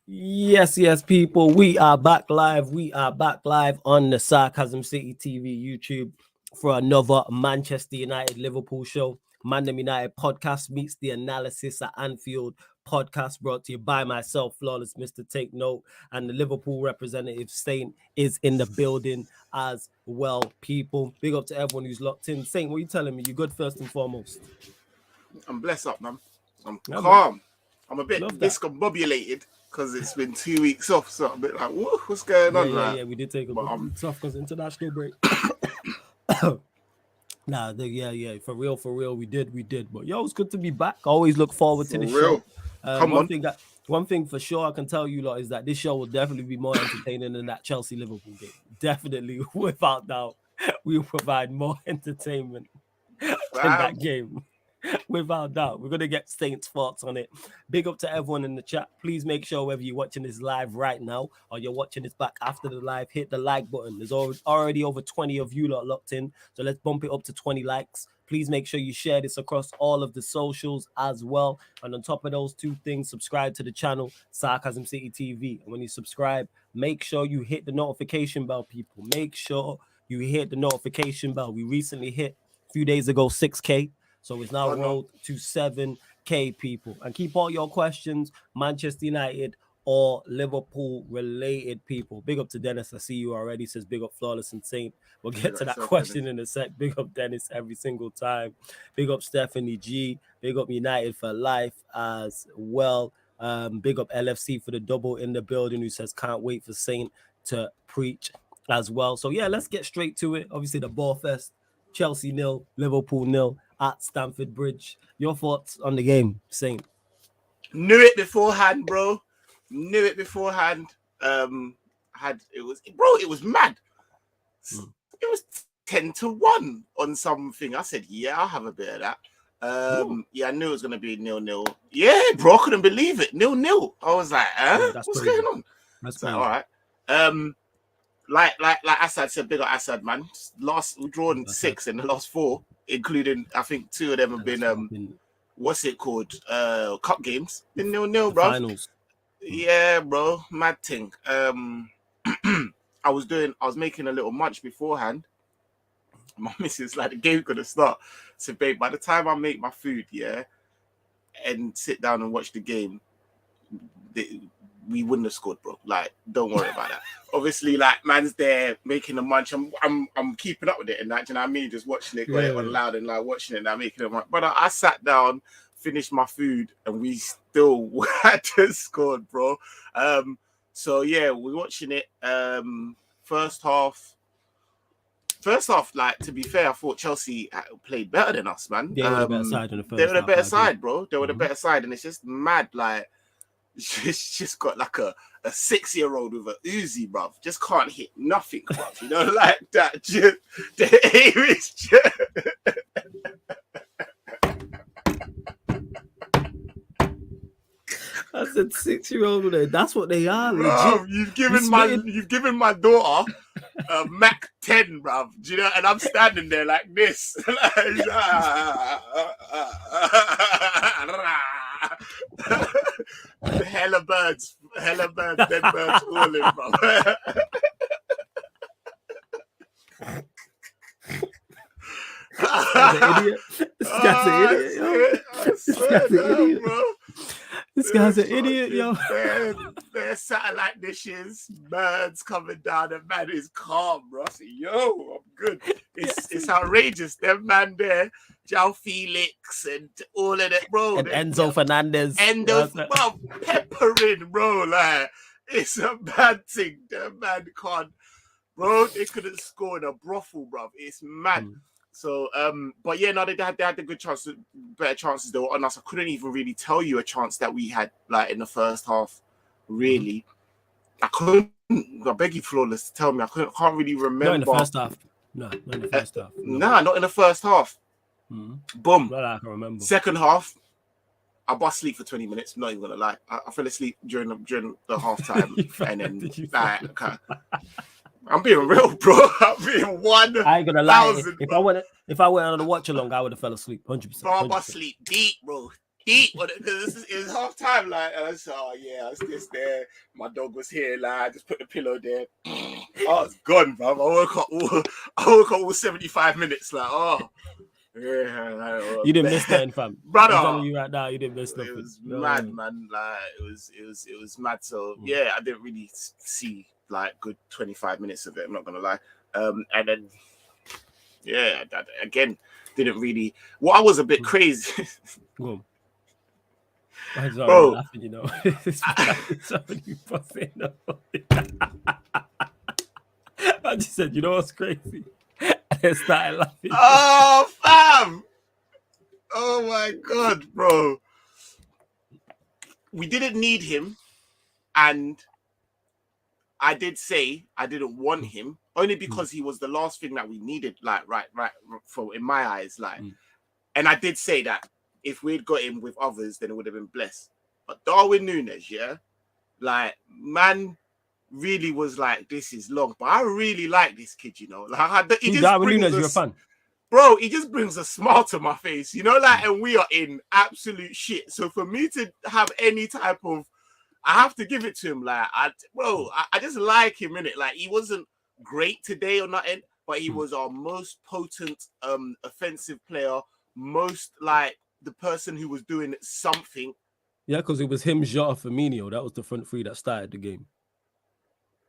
Yes, people. We are back live. We are back live on the Sarcasm City TV YouTube for another Manchester United Liverpool show. Mandem United podcast meets the analysis at Anfield podcast brought to you by myself, Flawless Mr. Take Note, and the Liverpool representative Saint is in the building as well, people. Big up to everyone who's locked in. Saint, what are you telling me? You good first and foremost? I'm blessed up, man. I'm Yeah, man. calm. I'm a bit Love that. discombobulated because it's been 2 weeks off, so I'm a bit like, what's going on? Yeah. We did take a But, couple weeks off because international break. For real, we did. But yo, it's good to be back. I always look forward to for the real. show. Come on. One thing for sure I can tell you lot is that this show will definitely be more entertaining than that Chelsea Liverpool game. Definitely, without doubt, we will provide more entertainment than that game. Without doubt, we're gonna get Saints' thoughts on it. Big up to everyone in the chat. Please make sure whether you're watching this live right now or you're watching this back after the live, hit the like button. There's already over 20 of you lot locked in, so let's bump it up to 20 likes. Please make sure you share this across all of the socials as well. And on top of those two things, subscribe to the channel Sarcasm City TV. And when you subscribe, make sure you hit the notification bell, people. Make sure you hit the notification bell. We recently hit a few days ago 6K. So it's now rolled to 7K, people. And keep all your questions, Manchester United or Liverpool related, people. Big up to Dennis. I see you already. Says big up Flawless and Saint. We'll get to that question in a sec. Big up Dennis every single time. Big up Stephanie G. Big up United for life as well. Big up LFC for the double in the building who says can't wait for Saint to preach as well. So yeah, let's get straight to it. Obviously the ball fest. Chelsea 0, Liverpool 0 at Stamford Bridge. Your thoughts on the game, Saint? Knew it beforehand, bro. It was mad. It was 10-1 on something. I said, yeah, I'll have a bit of that. Yeah, I knew it was gonna be 0-0. Yeah, bro, I couldn't believe it. 0-0. I was like, what's going on? That's like, all right. Like Assad said, big up Assad, man. We've drawn 6 in the last 4, including I think 2 of them have been what's it called? Cup games. Been 0-0, bro. Finals. Yeah, bro. Mad thing. I was making a little munch beforehand. My missus, like, the game's gonna start. So babe, by the time I make my food, yeah, and sit down and watch the game, we wouldn't have scored, bro. Like, don't worry about that. Obviously, like, man's there making a munch. I'm keeping up with it and that. Do you know what I mean? Just watching it, got it on loud and like watching it and making a munch. But I sat down, finished my food, and we still had to score, bro. So yeah, we're watching it. First half, like, to be fair, I thought Chelsea played better than us, man. They were the better side in the first. They were the better side, bro. They were the better side, and it's just mad, like. She's just got like a 6-year-old with a Uzi, bruv. Just can't hit nothing, bruv. You know, like that. Just, the aim is just... I said 6-year-old. That's what they are. Bruv, you've given my daughter a Mac 10, bruv. Do you know? And I'm standing there like this. Hella birds, dead birds all in, bro. This guy's an idiot. This guy's an idiot, yo. There's satellite dishes, birds coming down, and man is calm, bro. I say, yo, I'm good. It's outrageous. Them man there, João Felix and all of that, bro. And Enzo Fernandez. Bro, peppering, bro. Like, it's a bad thing. That man can't, bro. They couldn't score in a brothel, bro. It's mad. So, but yeah, no, they had the good chances, better chances they were on us. I couldn't even really tell you a chance that we had, like, in the first half, really. I couldn't, I beg you, Flawless, to tell me. I can't really remember. Not in the first half. No, not in the first half. Nah, not in the first half. Boom. Well, I can remember. Second half, I bust sleep for 20 minutes. I'm not even going to lie. I fell asleep during the half time. And then, like, I'm being real, bro. I'm being 1,000. I ain't gonna lie. If I went on the watch along, I would have fell asleep. 100%. Bro, I sleep deep, bro. eat. It was half time. Like, I was, oh yeah, I was just there. My dog was here. Like, I just put the pillow there. I was gone, bro. I woke up all 75 minutes. Like, oh. Yeah, You didn't miss nothing, fam. Brother. I'm telling you right now, you didn't miss nothing. It was mad, man. Like it was mad. So yeah, I didn't really see like good 25 minutes of it. I'm not gonna lie. And then yeah, again, didn't really. What I was a bit crazy. Bro, I'm sorry, Bro. I'm laughing, you know. I just said, you know what's crazy? I started laughing. Oh, fam! Oh my god, bro. We didn't need him, and I did say I didn't want him only because he was the last thing that we needed. Like, right, for in my eyes, like, and I did say that if we'd got him with others, then it would have been blessed. But Darwin Núñez, yeah, like, man, really was like, this is long, but I really like this kid, you know. Like, he just Darwin Núñez, you're a fan. Bro, he just brings a smile to my face, you know, like, and we are in absolute shit. So for me to have any type of, I have to give it to him. Like, I just like him, innit? Like, he wasn't great today or nothing, but he was our most potent offensive player, most like the person who was doing something. Yeah, because it was him, Jota, Firmino. That was the front three that started the game.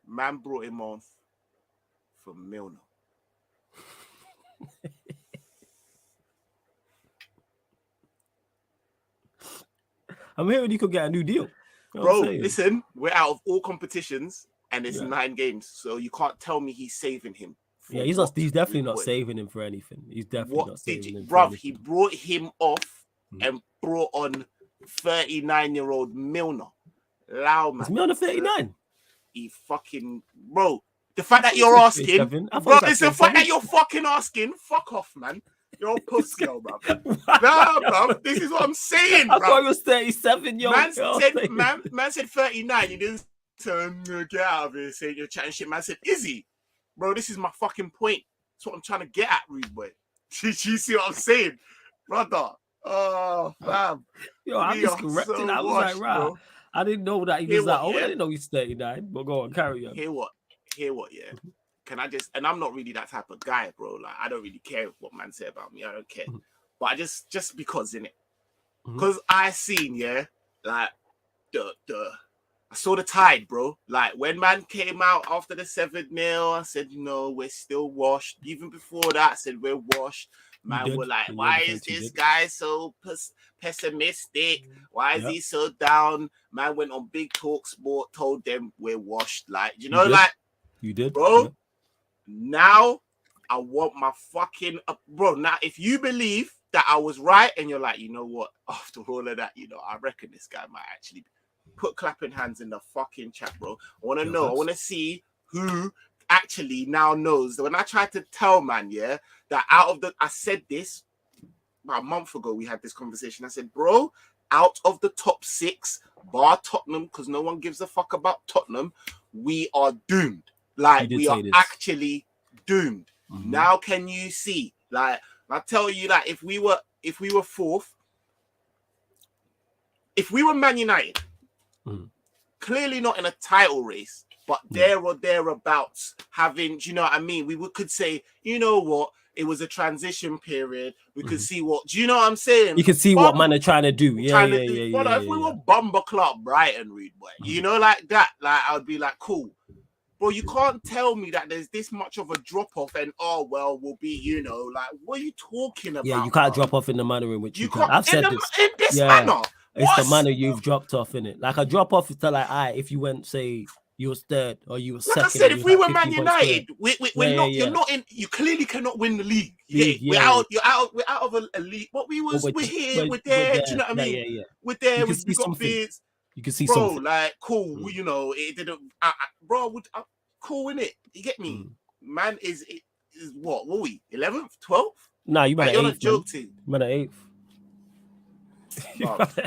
Man brought him on for Milner. I'm hearing he could get a new deal. You know bro, listen, we're out of all competitions and it's 9 games, so you can't tell me he's saving him. Yeah, he's definitely not saving him for anything. He's definitely not saving him. Bruv, he brought him off and brought on 39-year-old Milner. Loud, man. Is Milner 39? He fucking, bro. The fact that you're asking, bro, it's the fact that you're fucking asking. Fuck off, man. You're a pussy, bro. Nah, bro. This is what I'm saying, bro. I thought he was 37, yo. Man said 39. You didn't get out of here saying you're chatting shit. Man said, is he? Bro, this is my fucking point. That's what I'm trying to get at, rude boy. You see what I'm saying? Brother. Oh, fam. Yo, I'm just correcting. So I was like, right. Bro. I didn't know that he was that old. I didn't know he's 39. But go on, carry on. Hear what, yeah. Can I just, and I'm not really that type of guy, bro. Like, I don't really care what man say about me. I don't care. But I just because, innit? Because I seen, yeah, like, I saw the tide, bro. Like, when man came out after the 7-0, I said, no, we're still washed. Even before that, I said, we're washed. Man were like, why is this guy so pessimistic? Why is he so down? Man went on Big Talk Sport, told them we're washed. Like, you know, like, you did, bro. Yeah. Now I want my fucking bro. Now, if you believe that I was right, and you're like, you know what? After all of that, you know, I reckon this guy might actually put clapping hands in the fucking chat, bro. I want to know. I want to see who actually now knows. When I tried to tell man, yeah, that out of the, I said this about a month ago. We had this conversation. I said, bro, out of the top 6, bar Tottenham, because no one gives a fuck about Tottenham, we are doomed. Like, we are actually doomed. Now, can you see? Like, I tell you that if we were 4th, if we were Man United, clearly not in a title race, but there or thereabouts, having, do you know what I mean? We could say, you know what? It was a transition period. We could see what, do you know what I'm saying? You can see what man are trying to do. Yeah. If we were Bumper Club, Brighton, Reed boy, you know, like that, like, I would be like, cool. Bro, you can't tell me that there's this much of a drop-off and, oh, well, we'll be, you know, like, what are you talking about? Yeah, you can't drop off in the manner in which you can. I've said this. In this manner? It's the manner you've dropped off, in it. Like, a drop-off is to, like, if you went, say, you was 3rd or you were 2nd. Like I said, if we were Man United, you're not in, you clearly cannot win the league. We're out of a league. But we're here, we're there, do you know what I mean? We're there, we got beards. You can see something. Like, cool, you know, it didn't, bro, cool, innit? You get me? Man is what were we? 11th, 12th? Nah, you better 8th. You're not joking. You better 8th.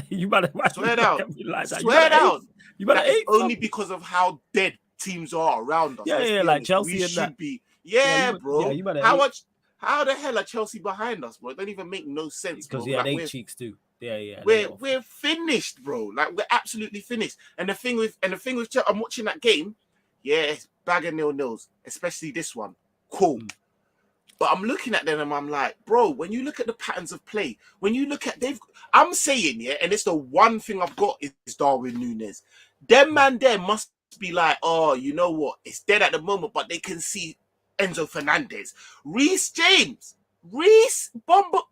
You better swear down. Like swear down. You better 8th. Only because of how dead teams are around us. Yeah, like Chelsea we and should that. Be. Yeah, bro. Yeah, you better how the hell are Chelsea behind us, bro? It don't even make no sense. Because he had 8 cheeks too. Yeah. We're finished, bro. Like we're absolutely finished. And the thing with I'm watching that game. Yeah, it's bag of 0-0s, especially this one. Cool. But I'm looking at them and I'm like, bro, when you look at the patterns of play, when you look at I'm saying, yeah, and it's the one thing I've got is Darwin Núñez. Them man there must be like, oh, you know what? It's dead at the moment, but they can see Enzo Fernandez. Reece James.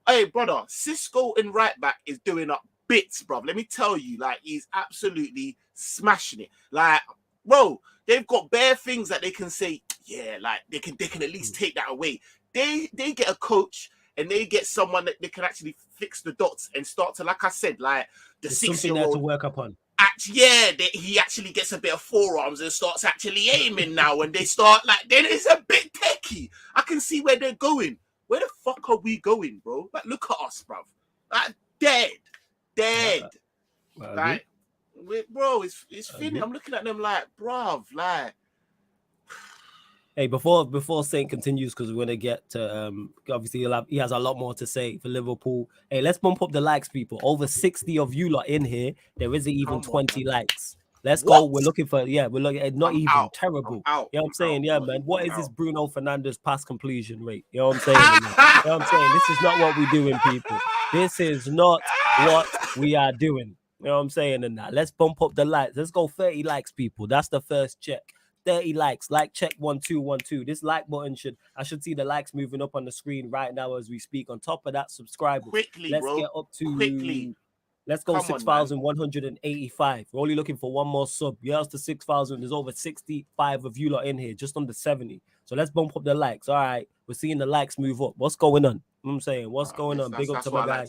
Hey, brother, Cisco in right back is doing up bits, bro. Let me tell you, like, he's absolutely smashing it. Like, bro, they've got bare things that they can say, yeah, like they can at least take that away. They get a coach and they get someone that they can actually fix the dots and start to, like I said, like the 6-year-old to work upon. He actually gets a bit of forearms and starts actually aiming now, and they start like then it's a bit techie. I can see where they're going. Where the fuck are we going, bro? Like, look at us, bro. Like dead. Like, bro, it's finished. I'm looking at them like, bruv, like. Hey, before Saint continues, because we're gonna get to obviously he has a lot more to say for Liverpool. Hey, let's bump up the likes, people. Over 60 of you lot in here. There isn't even 20 likes. Let's go. We're looking for we're looking at terrible. You know what I'm saying? Yeah, man. What is this Bruno Fernandes pass completion rate? You know what I'm saying? You know what I'm saying? This is not what we're doing, people. This is not what we are doing. You know what I'm saying? And that. Let's bump up the likes. Let's go 30 likes, people. That's the first check. 30 likes, like check 1212. This like button I should see the likes moving up on the screen right now as we speak. On top of that, subscribers. Let's get up to let's go 6,185. We're only looking for one more sub. Yes, to 6,000. There's over 65 of you lot in here, just under 70. So let's bump up the likes. All right, we're seeing the likes move up. What's going on? You know what I'm saying, what's going on? Big up to my guy.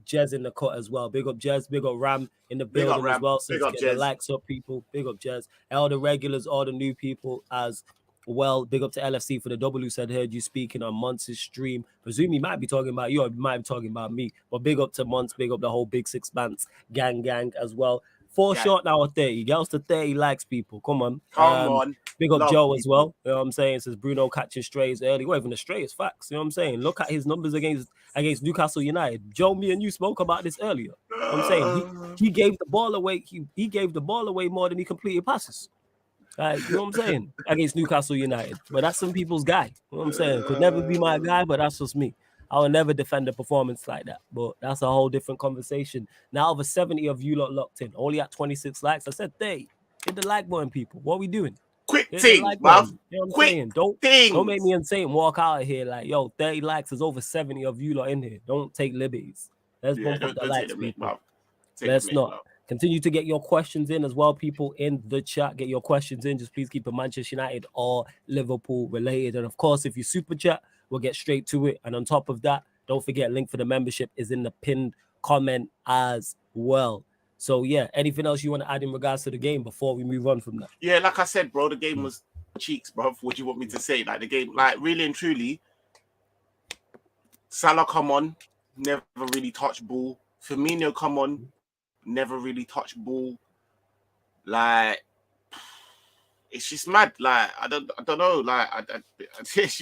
Jez in the cut as well. Big up Jez. Big up Ram in the building as well. So let's get the likes up, people. Big up Jez. All the regulars, all the new people as well. Big up to LFC for the W. Said heard you speaking on Monts' stream. Presume he might be talking about you or he might be talking about me. But big up to Monts. Big up the whole Big Six Bands gang as well. 4 short now of 30. Get us to 30 likes, people. Come on. Big up Joe people as well. You know what I'm saying? It says Bruno catching strays early. Well, even the stray is facts. You know what I'm saying? Look at his numbers against Newcastle United. Joe, me and you spoke about this earlier. You know what I'm saying? He gave the ball away. He gave the ball away more than he completed passes. You know what I'm saying? Against Newcastle United. But that's some people's guy. You know what I'm saying? Could never be my guy, but that's just me. I will never defend a performance like that. But that's a whole different conversation. Now over 70 of you lot locked in. Only at 26 likes. I said 30. Hit the like button, people. What are we doing? Quick thing, like bruv. You know what I'm saying? Don't make me insane. Walk out of here like, yo, 30 likes. There's over 70 of you lot in here. Don't take liberties. Let's bump up the likes, people. Let's not. Continue to get your questions in as well, people in the chat. Get your questions in. Just please keep it Manchester United or Liverpool related. And of course, if you super chat, we'll get straight to it. And on top of that, don't forget, link for the membership is in the pinned comment as well. So, yeah, anything else you want to add in regards to the game before we move on from that? Yeah, like I said, bro, the game was cheeks, bro. What do you want me to say? Like, the game, like, really and truly, Salah come on, never really touched ball. Firmino come on, never really touched ball. Like, it's just mad. Like, I don't know. Like,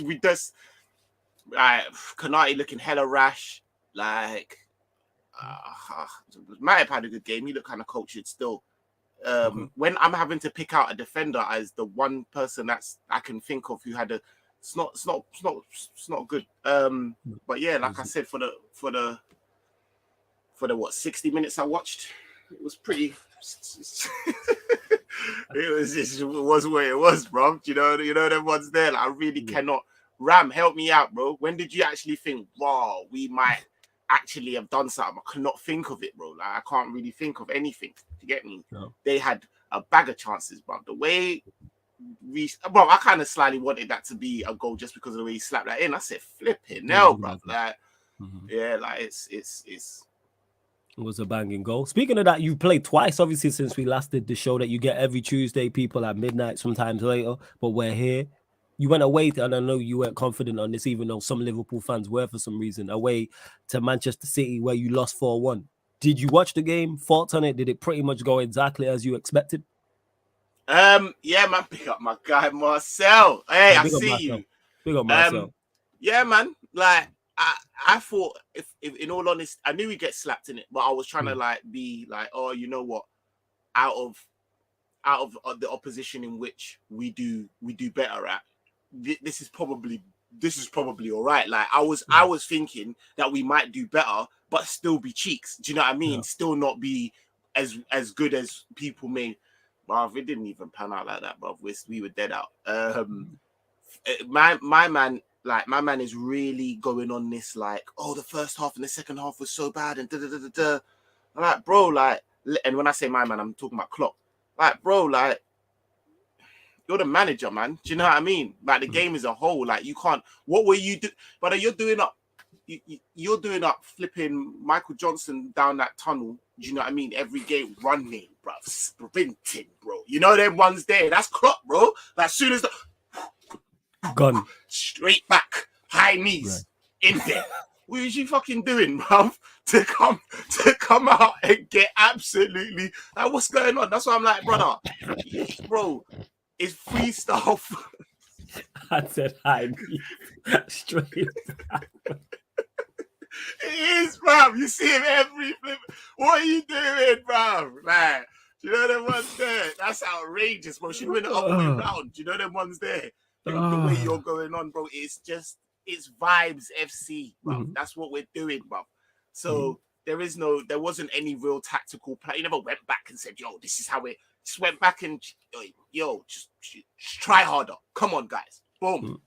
we just, like, Konate looking hella rash. Like, might have had a good game. He looked kind of cultured still. When I'm having to pick out a defender as the one person that's I can think of who had it's not good. But yeah, like I said, for the 60 minutes I watched, it was pretty. it was what it was, bro. You know them ones there. Like, I really cannot. Ram, help me out, bro. When did you actually think, wow, we might actually have done something? I cannot think of it, bro. Like, I can't really think of anything. You get me? No. They had a bag of chances, bro. The way I kind of slightly wanted that to be a goal just because of the way he slapped that in. I said, flipping hell, bro. Like, yeah, like it was a banging goal. Speaking of that, you played twice, obviously, since we last did the show that you get every Tuesday, people at midnight, sometimes later, but we're here. You went away, and I know you weren't confident on this, even though some Liverpool fans were for some reason, away to Manchester City where you lost 4-1. Did you watch the game? Thoughts on it? Did it pretty much go exactly as you expected? Yeah, man, pick up my guy Marcel. Hey, I see you. Big up Marcel. Yeah, man. Like, I thought if in all honesty, I knew we'd get slapped in it, but I was trying to like be like, oh, you know what, out of the opposition in which we do better at, this is probably all right. Like I was thinking that we might do better, but still be cheeks. Do you know what I mean? Yeah. Still not be as good as people may. Bruv, it didn't even pan out like that, bruv. We were dead out. My man is really going on this like, oh, the first half and the second half was so bad and da. I'm like, bro, like, and when I say my man, I'm talking about Klopp. Like, bro, like, you're the manager, man. Do you know what I mean? Like the game as a whole, like you can't. What were you do? But you're doing up flipping Michael Johnson down that tunnel. Do you know what I mean? Every game running, bro, sprinting, bro. You know them ones there. That's Klopp, bro. Like as soon as the Gun straight back, high knees in there. What is you fucking doing, bruv? To come out and get absolutely like what's going on? That's why I'm like, brother, bro, it's freestyle. I said high knees straight. It is, bruv. You see him every flip. What are you doing, bruv? Like, do you know them ones there? That's outrageous, bro. Should win the other way round. Do you know them ones there? The way you're going on, bro, it's vibes FC, bro. That's what we're doing, bro. So there wasn't any real tactical play. You never went back and said, yo, this is how it just went back and just try harder. Come on, guys. Boom.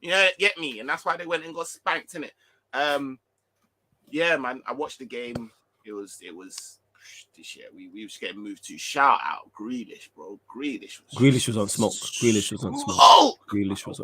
You know, get me. And that's why they went and got spanked in it. Yeah, man. I watched the game. It was this year. We were just getting moved to. Shout out Grealish, bro. Grealish was on smoke. Grealish was on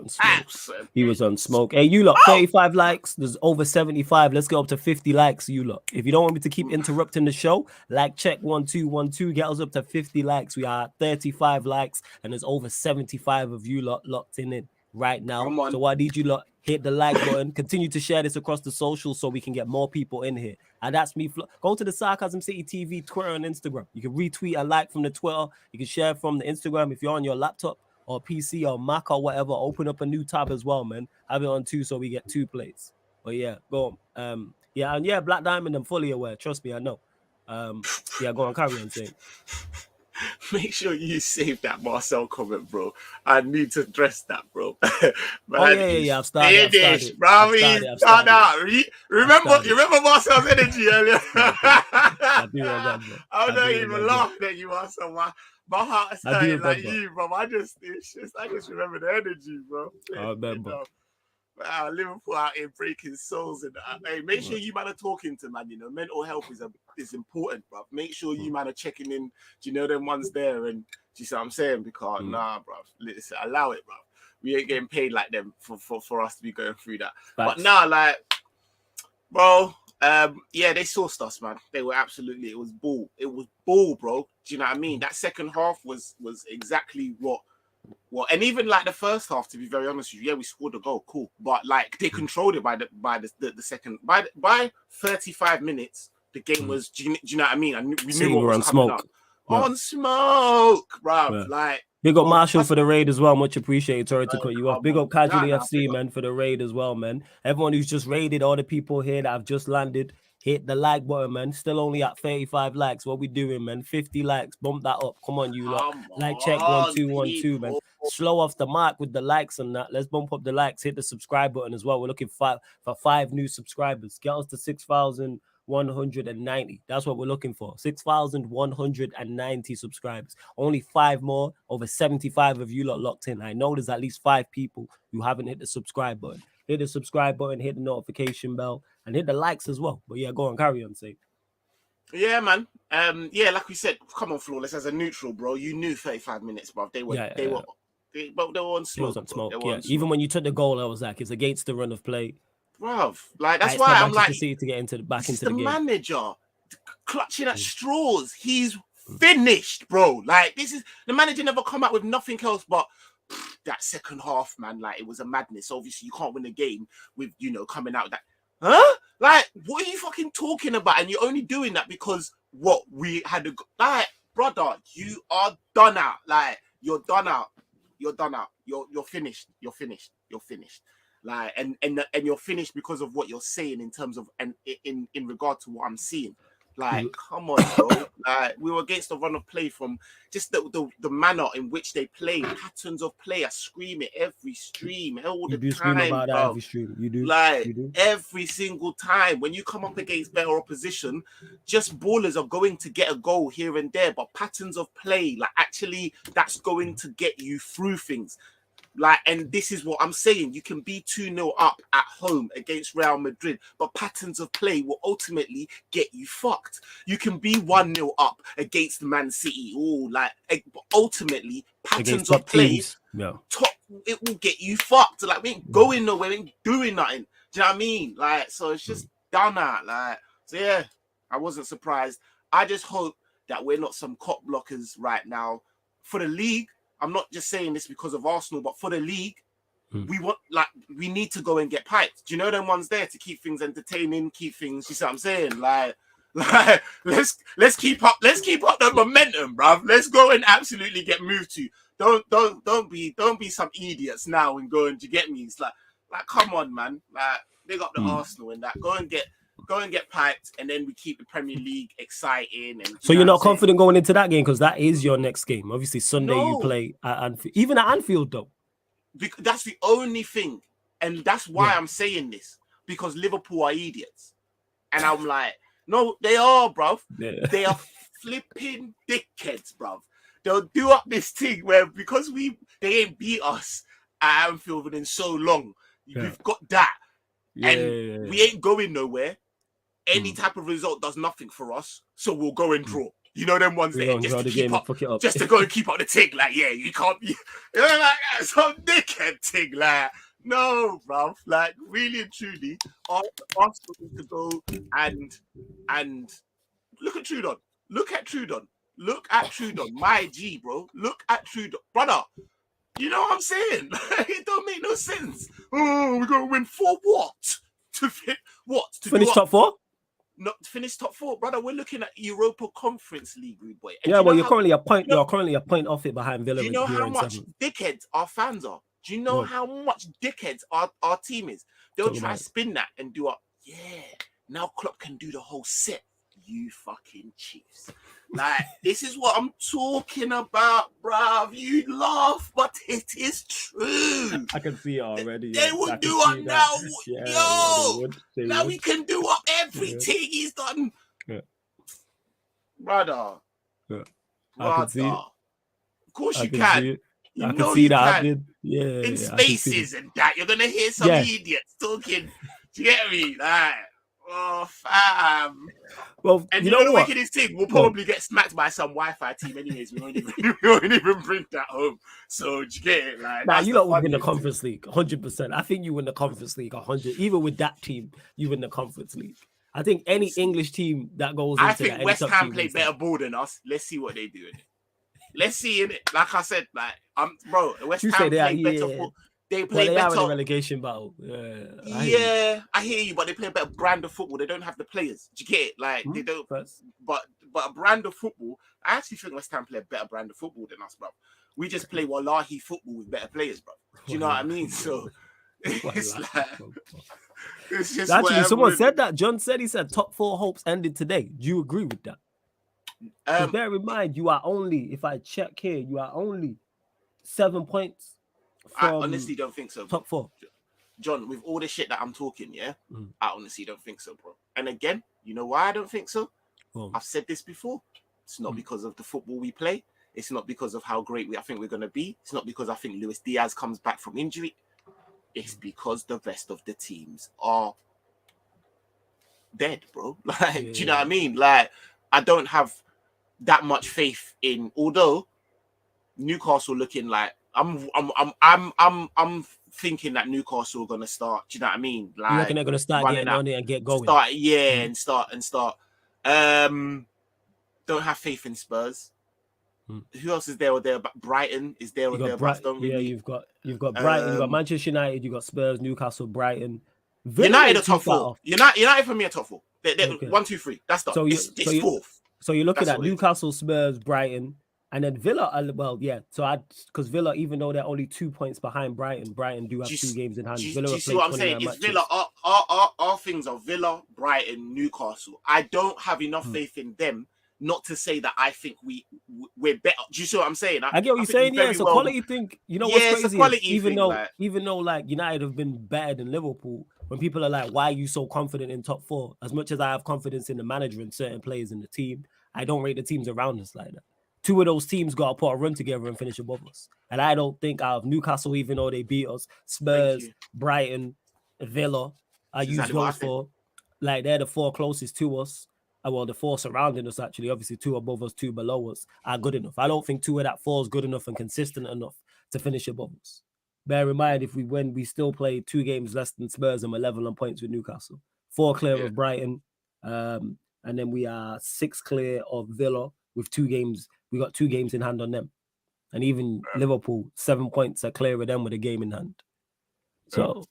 smoke. He was on smoke. Hey, you lot, 35 likes. There's over 75. Let's go up to 50 likes, you lot. If you don't want me to keep interrupting the show, like check 1212. Get us up to 50 likes. We are at 35 likes, and there's over 75 of you lot locked in it right now. So why did you lot hit the like button? Continue to share this across the socials so we can get more people in here. And that's me. Go to the Sarcasm City TV, Twitter, and Instagram. You can retweet and like from the Twitter. You can share from the Instagram if you're on your laptop or PC or Mac or whatever. Open up a new tab as well, man. Have it on 2 so we get 2 plays. But yeah, go on. Yeah, Black Diamond, I'm fully aware. Trust me, I know. Yeah, go on, carry on saying. Make sure you save that Marcel comment, bro. I need to address that, bro. Yeah. I've started. Bro, he's done out. You remember Marcel's energy earlier? I do remember. I'm not even laughing at you, Marcel. My heart started like you, bro. I just remember the energy, bro. I remember. Wow, Liverpool out here breaking souls and hey, make sure you man are talking to man. You know, mental health is important, bro. Make sure you man are checking in. Do you know them ones there? And do you see what I'm saying? Because nah, bro, listen, allow it, bro. We ain't getting paid like them for us to be going through that. But nah, like, bro, yeah, they sauced us, man. They were absolutely. It was ball, bro. Do you know what I mean? That second half was exactly what. Well, and even like the first half, to be very honest with you, yeah, we scored a goal, cool, but like they controlled it by the second by 35 minutes. The game was, do you know what I mean? And we knew what was coming up. On smoke, bro. Yeah. Like big up Marshall for the raid as well. Much appreciated. Sorry to cut you off. Big up Casually FC, man, for the raid as well, man. Everyone who's just raided, all the people here that have just landed. Hit the like button, man. Still only at 35 likes. What we doing, man? 50 likes. Bump that up. Come on, you lot. Like check 1212, man. Slow off the mark with the likes and that. Let's bump up the likes. Hit the subscribe button as well. We're looking for 5 new subscribers. Get us to 6,190. That's what we're looking for. 6,190 subscribers. Only 5 more. Over 75 of you lot locked in. I know there's at least 5 people who haven't hit the subscribe button. Hit the subscribe button, hit the notification bell, and hit the likes as well. But yeah, go on, carry on, say. Yeah, man. Yeah, like we said, come on, Flawless, as a neutral, bro. You knew 35 minutes, bro. They were on smoke. Even when you took the goal, I was like, it's against the run of play. Bro, like that's why I'm like to get back into the game. Manager clutching at straws. He's finished, bro. Like this is the manager never come out with nothing else but that second half, man. Like it was a madness. Obviously, you can't win a game with coming out that. Huh? Like, what are you fucking talking about? And you're only doing that because what we had to like, brother. You are done out. Like you're done out. You're done out. You're finished. You're finished. You're finished. Like, and you're finished because of what you're saying in terms of, and in regard to what I'm seeing. Like, come on, bro. Like, we were against the run of play from just the manner in which they play, patterns of play. I scream it every stream, all the time. Scream about bro. that every stream. You do. Like, you do. every single time when you come up against better opposition, just ballers are going to get a goal here and there, but patterns of play, like, actually, that's going to get you through things. Like, and this is what I'm saying. You can be 2-0 up at home against Real Madrid, but patterns of play will ultimately get you fucked. You can be 1-0 up against Man City. But ultimately, patterns of play, it will get you fucked. Like, we ain't going nowhere, we ain't doing nothing. Do you know what I mean? Like, so it's just done that. Like, so yeah, I wasn't surprised. I just hope that we're not some cop blockers right now for the league. I'm not just saying this because of Arsenal, but for the league, we need to go and get piped. Do you know them ones there to keep things entertaining, keep things, you see what I'm saying? Like let's keep up the momentum, bruv. Let's go and absolutely get moved to. Don't be some idiots now and go and, you get me? It's like come on, man. Like, big up the Arsenal and that. Go and get piped, and then we keep the Premier League exciting. And so you're not confident going into that game, because that is your next game. Obviously, Sunday you play at Anfield. Even at Anfield, though. Because that's the only thing, and that's why I'm saying this, because Liverpool are idiots, and I'm like, no, they are, bruv. Yeah. They are flipping dickheads, bruv. They'll do up this thing where because they ain't beat us at Anfield within so long, we've got that, and we ain't going nowhere. Any type of result does nothing for us, so we'll go and draw. You know them ones there, just to keep up, just to go and keep up the thing. Like, yeah, you can't be like some dickhead thing. Like, no, bruv. Like, really and truly, Arsenal need to go and look at Trudon. Look at Trudon. My G, bro. Look at Trudon, brother. You know what I'm saying? It don't make no sense. Oh, we're gonna win for what? To finish top 4? Not to finish top 4, brother. We're looking at Europa Conference League, rude boy. And well, you're currently a point off it behind Villa. Do you know how much dickheads our fans are? Do you know how much dickheads our team is? They'll try to spin that and do now Klopp can do the whole set. You fucking Chiefs. Like, this is what I'm talking about, bruv. You laugh, but it is true. I can see it already. They will do it now. Now we can do up everything he's done. Yeah. Brother. Yeah. I can see it. Of course you can. I can see that happening. Yeah. In spaces and that. You're going to hear some idiots talking. Do you get me? Like, oh, fam. Well, and you know the wickedest thing? We'll probably get smacked by some Wi-Fi team anyways. We won't even bring that home. So, do you get it? Like, you don't win the Conference League, 100%. I think you win the Conference League 100. Even with that team, you win the Conference League. I think any English team that goes into I think West Ham play better ball than us. Let's see what they do in it. Let's see in it. Like I said, bro, West Ham play better ball. They play better. They are in a relegation battle. I hear you, but they play a better brand of football. They don't have the players. Do you get it? Like, they don't. But a brand of football, I actually think West Ham play a better brand of football than us, bro. We just play wallahi football with better players, bro. Do you know what I mean? So it's like, it's just actually someone said that. John said, he said top 4 hopes ended today. Do you agree with that? Bear in mind, you are only, if I check here, you are only 7 points. I honestly don't think so. Top 4. John, with all the shit that I'm talking, I honestly don't think so, bro. And again, you know why I don't think so? I've said this before. It's not because of the football we play. It's not because of how great I think we're going to be. It's not because I think Luis Diaz comes back from injury. It's because the rest of the teams are dead, bro. Like, do you know what I mean? Like, I don't have that much faith in, although Newcastle looking like, I'm thinking that Newcastle are gonna start. Do you know what I mean? Like, you reckon they're gonna start getting on it and get going? And start. Don't have faith in Spurs. Who else is there or there? Brighton is there or there. You've got Brighton, you've got Manchester United, you've got Spurs, Newcastle, Brighton. United are top 4. United for me are top 4. They're 1, 2, 3. That's the it's 4th. So you're looking at Newcastle, Spurs, Brighton, And then Villa, because Villa, even though they're only 2 points behind Brighton do have 2 games in hand. Do Villa you have see played what I'm 29 saying? It's matches. Villa. Our things are Villa, Brighton, Newcastle. I don't have enough faith in them not to say that I think we're better. Do you see what I'm saying? I get what you're saying. Yeah, it's a quality thing. You know what's crazy? It's a quality even thing. though like United have been better than Liverpool, when people are like, "Why are you so confident in top 4?" As much as I have confidence in the manager and certain players in the team, I don't rate the teams around us like that. 2 of those teams got to put a run together and finish above us. And I don't think out of Newcastle, even though they beat us, Spurs, Brighton, Villa, I use those 4. Like they're the 4 closest to us. Well, the 4 surrounding us, actually, obviously 2 above us, 2 below us, are good enough. I don't think 2 of that 4 is good enough and consistent enough to finish above us. Bear in mind, if we win, we still play 2 games less than Spurs and we're level on points with Newcastle. 4 clear of Brighton. And then we are 6 clear of Villa with 2 games. We got 2 games in hand on them. And even Liverpool, 7 points are clear of them with a game in hand. So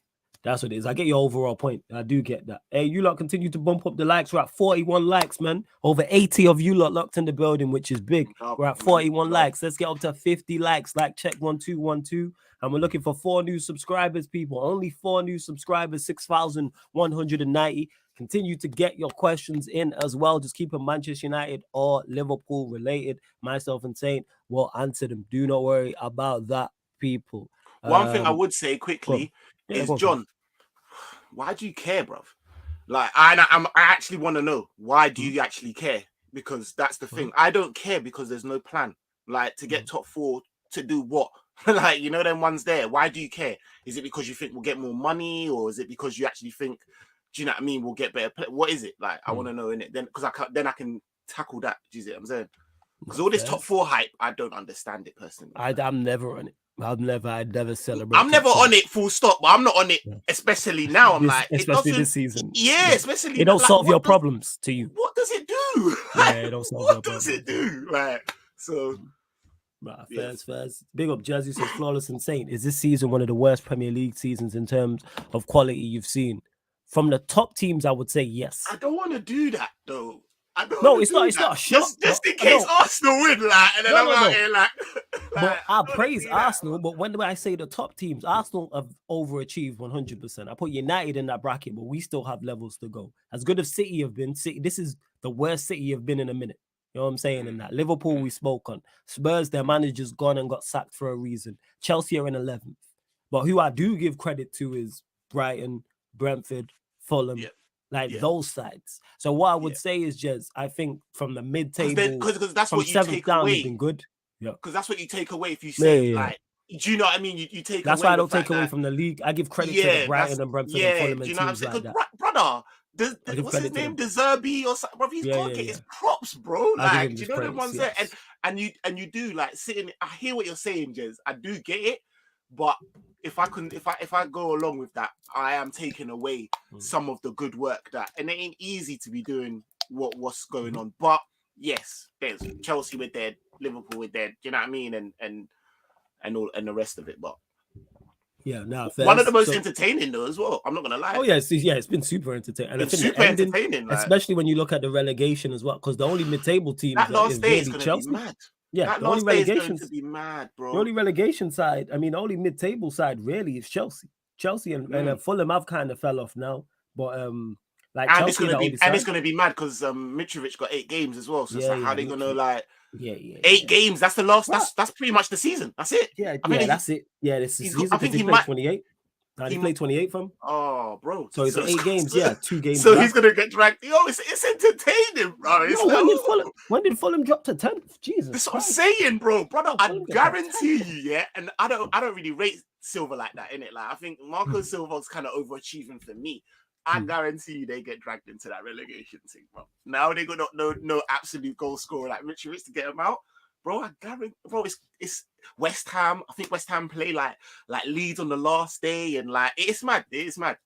that's what it is. I get your overall point. I do get that. Hey, you lot continue to bump up the likes. We're at 41 likes, man. Over 80 of you lot locked in the building, which is big. We're at 41 likes. Let's get up to 50 likes. Like check 1212. And we're looking for 4 new subscribers, people. Only 4 new subscribers, 6,190. Continue to get your questions in as well. Just keep them Manchester United or Liverpool related. Myself and Saint will answer them. Do not worry about that, people. One thing I would say quickly is, John, why do you care, bruv? Like, I actually want to know, why do you actually care? Because that's the thing. I don't care because there's no plan. Like, to get top 4, to do what? Like, you know, them ones there. Why do you care? Is it because you think we'll get more money, or is it because you actually think, do you know what I mean, we'll get better play? What is it? Like, I want to know in it. Then, because I can tackle that. Do you see what I'm saying? Because all this top 4 hype, I don't understand it personally. I'm never on it. I'd never celebrate. I'm never on it, full stop. But I'm not on it, especially now. I'm especially this season. Yeah, especially it don't solve your problems to you. What does it do? Yeah, it don't solve your problems. What does it do? Like, so. Fairs. Big up, Jazzy says Flawless and Saint. Is this season one of the worst Premier League seasons in terms of quality you've seen? From the top teams, I would say yes. I don't want to do that though. It's not a shot. Just in case Arsenal win, like, and then I'm out here like. But I praise Arsenal. But when I say the top teams, Arsenal have overachieved 100%. I put United in that bracket, but we still have levels to go. As good as City have been, this is the worst City have been in a minute. You know what I'm saying? In that Liverpool we spoke on. Spurs, their manager's gone and got sacked for a reason. Chelsea are in 11th. But who I do give credit to is Brighton, Brentford, Fulham. Those sides. So what I would say is just, I think from the mid-table, because that's from what you 7th take down, away. Has been good. Yeah, because that's what you take away if you say like, do you know what I mean? You take. That's away why I don't take away from the league. I give credit to the Brighton and Brentford and Fulham and do you know what I'm teams saying? like that. Brother, what's his name? De Zerbi or something? Bro, he's got to get his props, bro. Like, do you know the ones there? And you do like sitting. I hear what you're saying, Jez. I do get it, but if I go along with that, I am taking away some of the good work and it ain't easy to be doing what's going on. But yes, there's Chelsea with their Liverpool with their, do you know what I mean, and all and the rest of it. But one of the most entertaining though as well. I'm not gonna lie. Oh yeah, it's been super entertaining. And it's super entertaining, especially when you look at the relegation as well. Because the only mid-table team that last day is really gonna be mad. Yeah, that last day is going to be mad, bro. The only relegation side, the only mid-table side really is Chelsea. Chelsea and Fulham have kind of fell off now, but Chelsea it's gonna be mad because Mitrovic got 8 games as well. So it's like, how they gonna like 8 games? That's the last. That's pretty much the season. That's it. That's it. Yeah, this is season. I think he played 28. He played 28 from. Oh, bro. So it's 8 games. 2 games. So he's gonna get dragged. Yo, it's entertaining, bro. When did Fulham drop to 10th? Jesus. That's what I'm saying, bro. Brother, I guarantee you, and I don't really rate Silva like that, innit? Like, I think Marco Silva's kind of overachieving for me. I guarantee you they get dragged into that relegation thing, bro. Now they got no absolute goal scorer like Mitrovic to get them out. Bro, I guarantee, bro, it's West Ham. I think West Ham play like Leeds on the last day, and like it's mad. It's mad.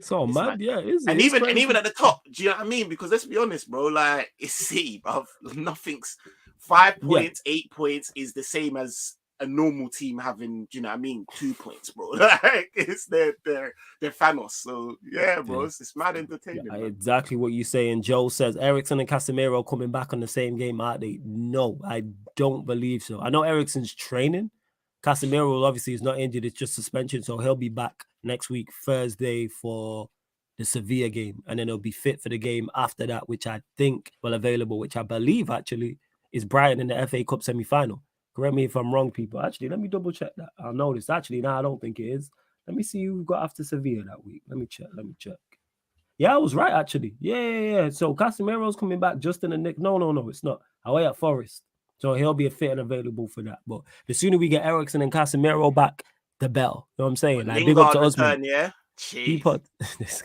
So mad, yeah. And even at the top, do you know what I mean? Because let's be honest, bro, like it's City, bro. Nothing's 5 points, 8 points is the same as a normal team having, do you know what I mean, 2 points, bro. Like it's they're Thanos. So yeah, bro, it's mad entertaining. Man. Exactly what you're saying. Joe says Eriksen and Casemiro coming back on the same game, aren't they? No, I don't believe so. I know Eriksen's training. Casemiro obviously is not injured; it's just suspension, so he'll be back next week, Thursday, for the Sevilla game, and then he'll be fit for the game after that, which I think available, which I believe actually is Brighton in the FA Cup semi-final. Correct me if I'm wrong, people. Actually, let me double check that. I'll notice. Actually, no, I don't think it is. Let me see who got after Sevilla that week. Let me check. Yeah, I was right, actually. Yeah. So Casemiro's coming back just in the nick. No, it's not. Away at Forest. So he'll be fit and available for that. But the sooner we get Eriksen and Casemiro back, the better. You know what I'm saying? Like, big up to Usman. Yeah. He put this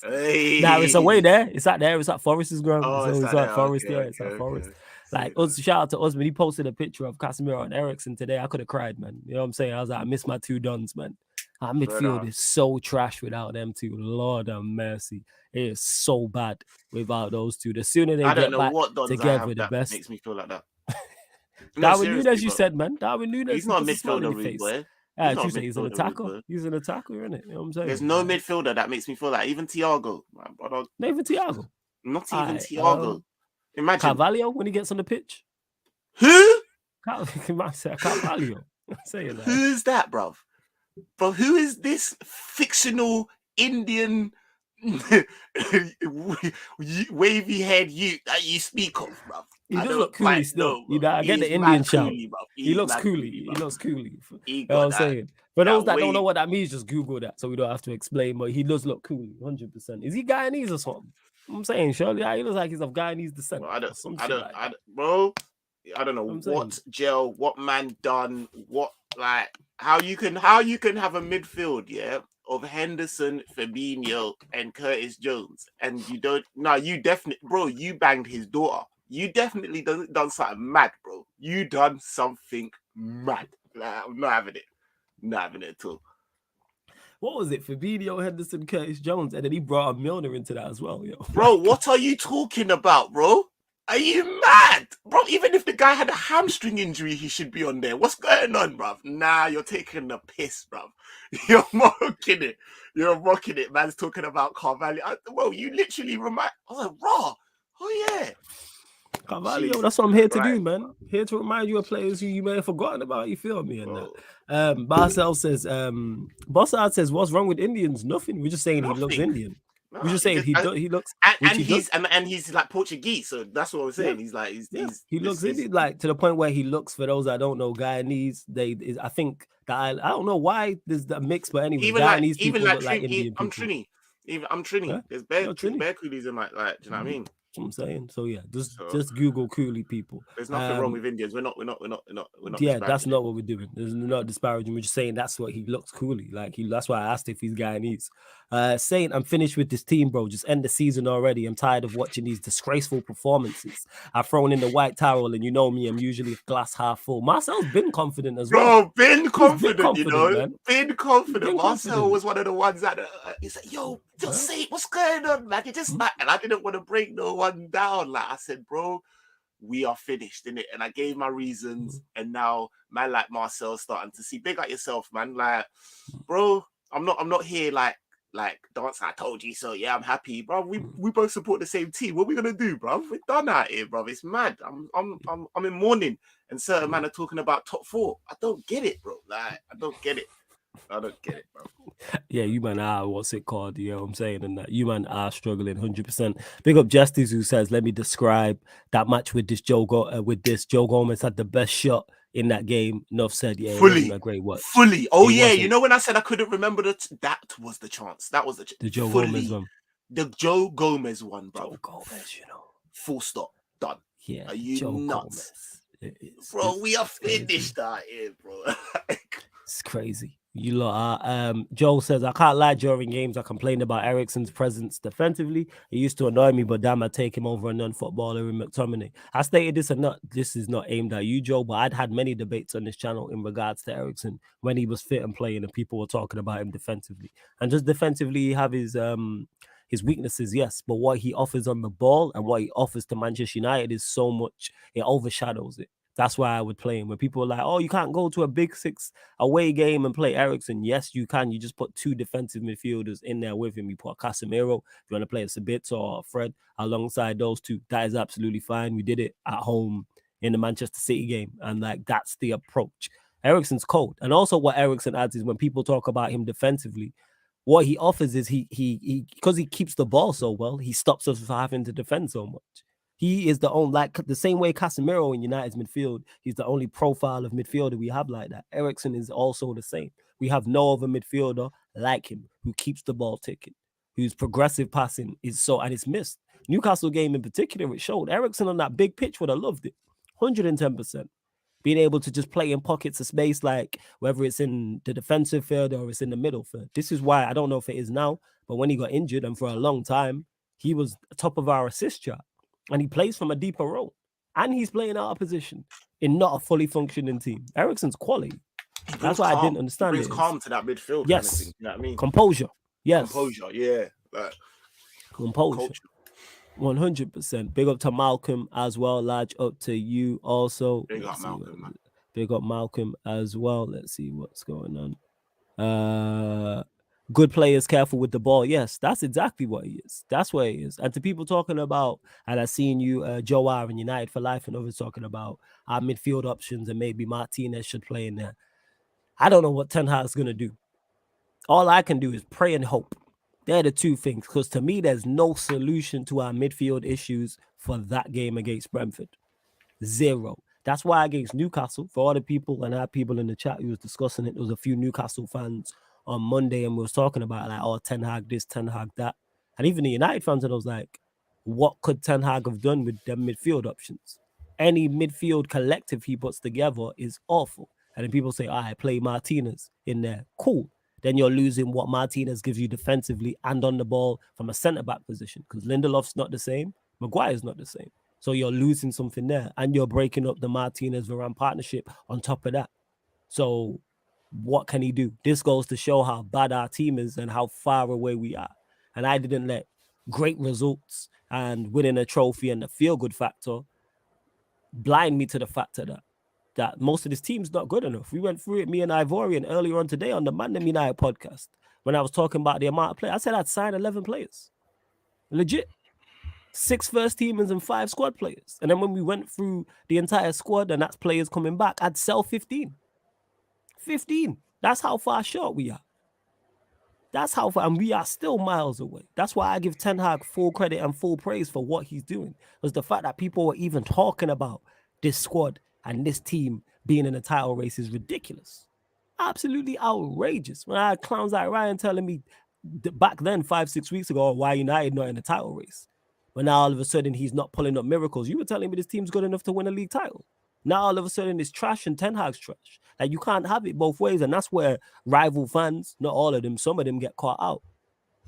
Now it's away there. It's at there. It's at Forest's ground. Oh, so it's at Forest. Okay, It's at Forest. Okay. Like, shout out to Usman. He posted a picture of Casemiro and Eriksen today. I could have cried, man. You know what I'm saying? I was like, I miss my two Duns, man. Our midfield is so trash without them two. Lord have mercy. It is so bad without those two. The sooner they get back together, the best. Makes me feel like that. Darwin Núñez, you said, man. Darwin Núñez. He's not a midfielder, boy. He's an attacker. He's an attacker, isn't it? You know what I'm saying? There's no midfielder that makes me feel like even Thiago. Not even Thiago. Not even Thiago. Imagine Carvalho when he gets on the pitch. Who? Carvalho. I'm saying that. Who is that, bruv? But who is this fictional Indian wavy head you that you speak of, bruv? He does look coolie still. I get the Indian shout. He looks coolie. He looks coolie. You know what I'm saying? For those that don't know what that means, just Google that so we don't have to explain. But he does look coolie, 100%. Is he Guyanese or something? I'm saying, surely he looks like he's of Guyanese descent. Well, bro. I don't know what gel, what man done, what like how you can have a midfield, yeah, of Henderson, Fabinho, and Curtis Jones, and you don't. No, you definitely, bro. You banged his daughter. You definitely done something mad, bro. You done something mad. Like, I'm not having it. Not having it at all. What was it? Fabinho, Henderson, Curtis Jones, and then he brought a Milner into that as well, yo. Bro, what are you talking about, bro? Are you mad? Bro, even if the guy had a hamstring injury, he should be on there. What's going on, bruv? Nah, you're taking the piss, bruv. You're mocking it. Man's talking about Carvalho. Well, you literally remind... I was like, raw. Oh, yeah. Carvalho, that's what I'm here to do, man. Here to remind you of players who you may have forgotten about. You feel me? And that. Barcel says, Bossard says, what's wrong with Indians? Nothing. We're just saying he looks Indian. We're just saying he looks, and he's like Portuguese, so that's what I'm saying. Yeah. He looks Indian, like to the point where he looks. For those that don't know, Guyanese. I think that I don't know why there's the mix, but anyway, Guyanese people look like Indian people. I'm Trini. Huh? There's bare coolies in like, do you know what I mean? That's what I'm saying. So yeah, just Google coolie people. There's nothing wrong with Indians. We're not. Yeah, that's not what we're doing. There's not disparaging. We're just saying that's what he looks coolie. Like that's why I asked if he's Guyanese. Saying I'm finished with this team, bro. Just end the season already. I'm tired of watching these disgraceful performances. I've thrown in the white towel, and you know me. I'm usually glass half full. Marcel's been confident as well. Bro, been confident, you know. Man. Been confident. Marcel was one of the ones that he said, "Yo, just say what's going on, man." He just and I didn't want to break no one down. Like I said, bro, we are finished, innit? And I gave my reasons, and now man like Marcel's starting to see. Big at yourself, man. Like, bro, I'm not here like dance. I told you so. Yeah, I'm happy, bro. We both support the same team. What are we gonna do, bro? We're done out here, bro. It's mad. I'm in mourning, and certain man are talking about top 4. I don't get it, bro. Like, I don't get it, bro. Yeah, you man are, what's it called? You know what I'm saying? And that you man are struggling 100%. Big up Justice who says, let me describe that match with this Joe Gomez had the best shot in that game. Enough said, yeah, fully, a great watch. Fully. Oh yeah, wasn't. You know when I said I couldn't remember that was the chance. That was the Joe Gomez one. The Joe Gomez one, bro. Joe Gomez, you know. Full stop. Done. Yeah. Are you Joe nuts? Bro, we are finished out here, bro. It's crazy. You lot are. Joel says, I can't lie, during games I complained about Eriksen's presence defensively. It used to annoy me, but damn, I take him over a non-footballer in McTominay. I stated this is not aimed at you, Joe, but I'd had many debates on this channel in regards to Eriksen when he was fit and playing and people were talking about him defensively. And just defensively, he have his weaknesses, yes, but what he offers on the ball and what he offers to Manchester United is so much, it overshadows it. That's why I would play him. When people are like, oh, you can't go to a Big Six away game and play Eriksen. Yes, you can. You just put two defensive midfielders in there with him. You put Casemiro, if you want to play a Sabitzer or Fred alongside those two, that is absolutely fine. We did it at home in the Manchester City game. And like, that's the approach. Eriksen's cold. And also what Eriksen adds is when people talk about him defensively, what he offers is he because he keeps the ball so well, he stops us from having to defend so much. He is the only, like the same way Casemiro in United's midfield, he's the only profile of midfielder we have like that. Eriksen is also the same. We have no other midfielder like him who keeps the ball ticking, whose progressive passing is so, and it's missed. Newcastle game in particular, it showed. Eriksen on that big pitch would have loved it. 110%. Being able to just play in pockets of space, like whether it's in the defensive third or it's in the middle third. This is why, I don't know if it is now, but when he got injured and for a long time, he was top of our assist chart. And he plays from a deeper role. And he's playing out of position in not a fully functioning team. Eriksen's quality. That's why I didn't understand it. He brings calm to that midfield. Yes. Kind of thing, you know what I mean? Composure. Yes. Composure, yeah. Like, composure. 100%. Big up to Malcolm as well. Large up to you also. Big up Malcolm, man. Big up Malcolm as well. Let's see what's going on. Good players, careful with the ball. Yes, that's exactly what he is. That's what he is. And to people talking about, and I've seen you, Joe R and United for Life, and others talking about our midfield options and maybe Martinez should play in there. I don't know what Ten Hag's going to do. All I can do is pray and hope. They're the two things. Because to me, there's no solution to our midfield issues for that game against Brentford. Zero. That's why against Newcastle, for all the people and our people in the chat who was discussing it, there was a few Newcastle fans on Monday and we was talking about like, oh, Ten Hag this, Ten Hag that. And even the United fans, and I was like, what could Ten Hag have done with them midfield options? Any midfield collective he puts together is awful. And then people say, all right, play Martinez in there. Cool. Then you're losing what Martinez gives you defensively and on the ball from a centre-back position because Lindelof's not the same. Maguire's not the same. So you're losing something there and you're breaking up the Martinez-Varane partnership on top of that. So what can he do? This goes to show how bad our team is and how far away we are. And I didn't let great results and winning a trophy and the feel-good factor blind me to the fact that most of this team's not good enough. We went through it, me and Ivorian, earlier on today on the Man United podcast when I was talking about the amount of players. I said I'd sign 11 players. Legit. 6 first teamers and 5 squad players. And then when we went through the entire squad and that's players coming back, I'd sell 15. 15. That's how far short we are. That's how far, and we are still miles away. That's why I give Ten Hag full credit and full praise for what he's doing. Was the fact that people were even talking about this squad and this team being in a title race is ridiculous. Absolutely outrageous. When I had clowns like Ryan telling me back then, 5-6 weeks ago, why United not in the title race. But now all of a sudden he's not pulling up miracles. You were telling me this team's good enough to win a league title. Now all of a sudden it's trash and Ten Hag's trash. Like you can't have it both ways. And that's where rival fans, not all of them, some of them get caught out.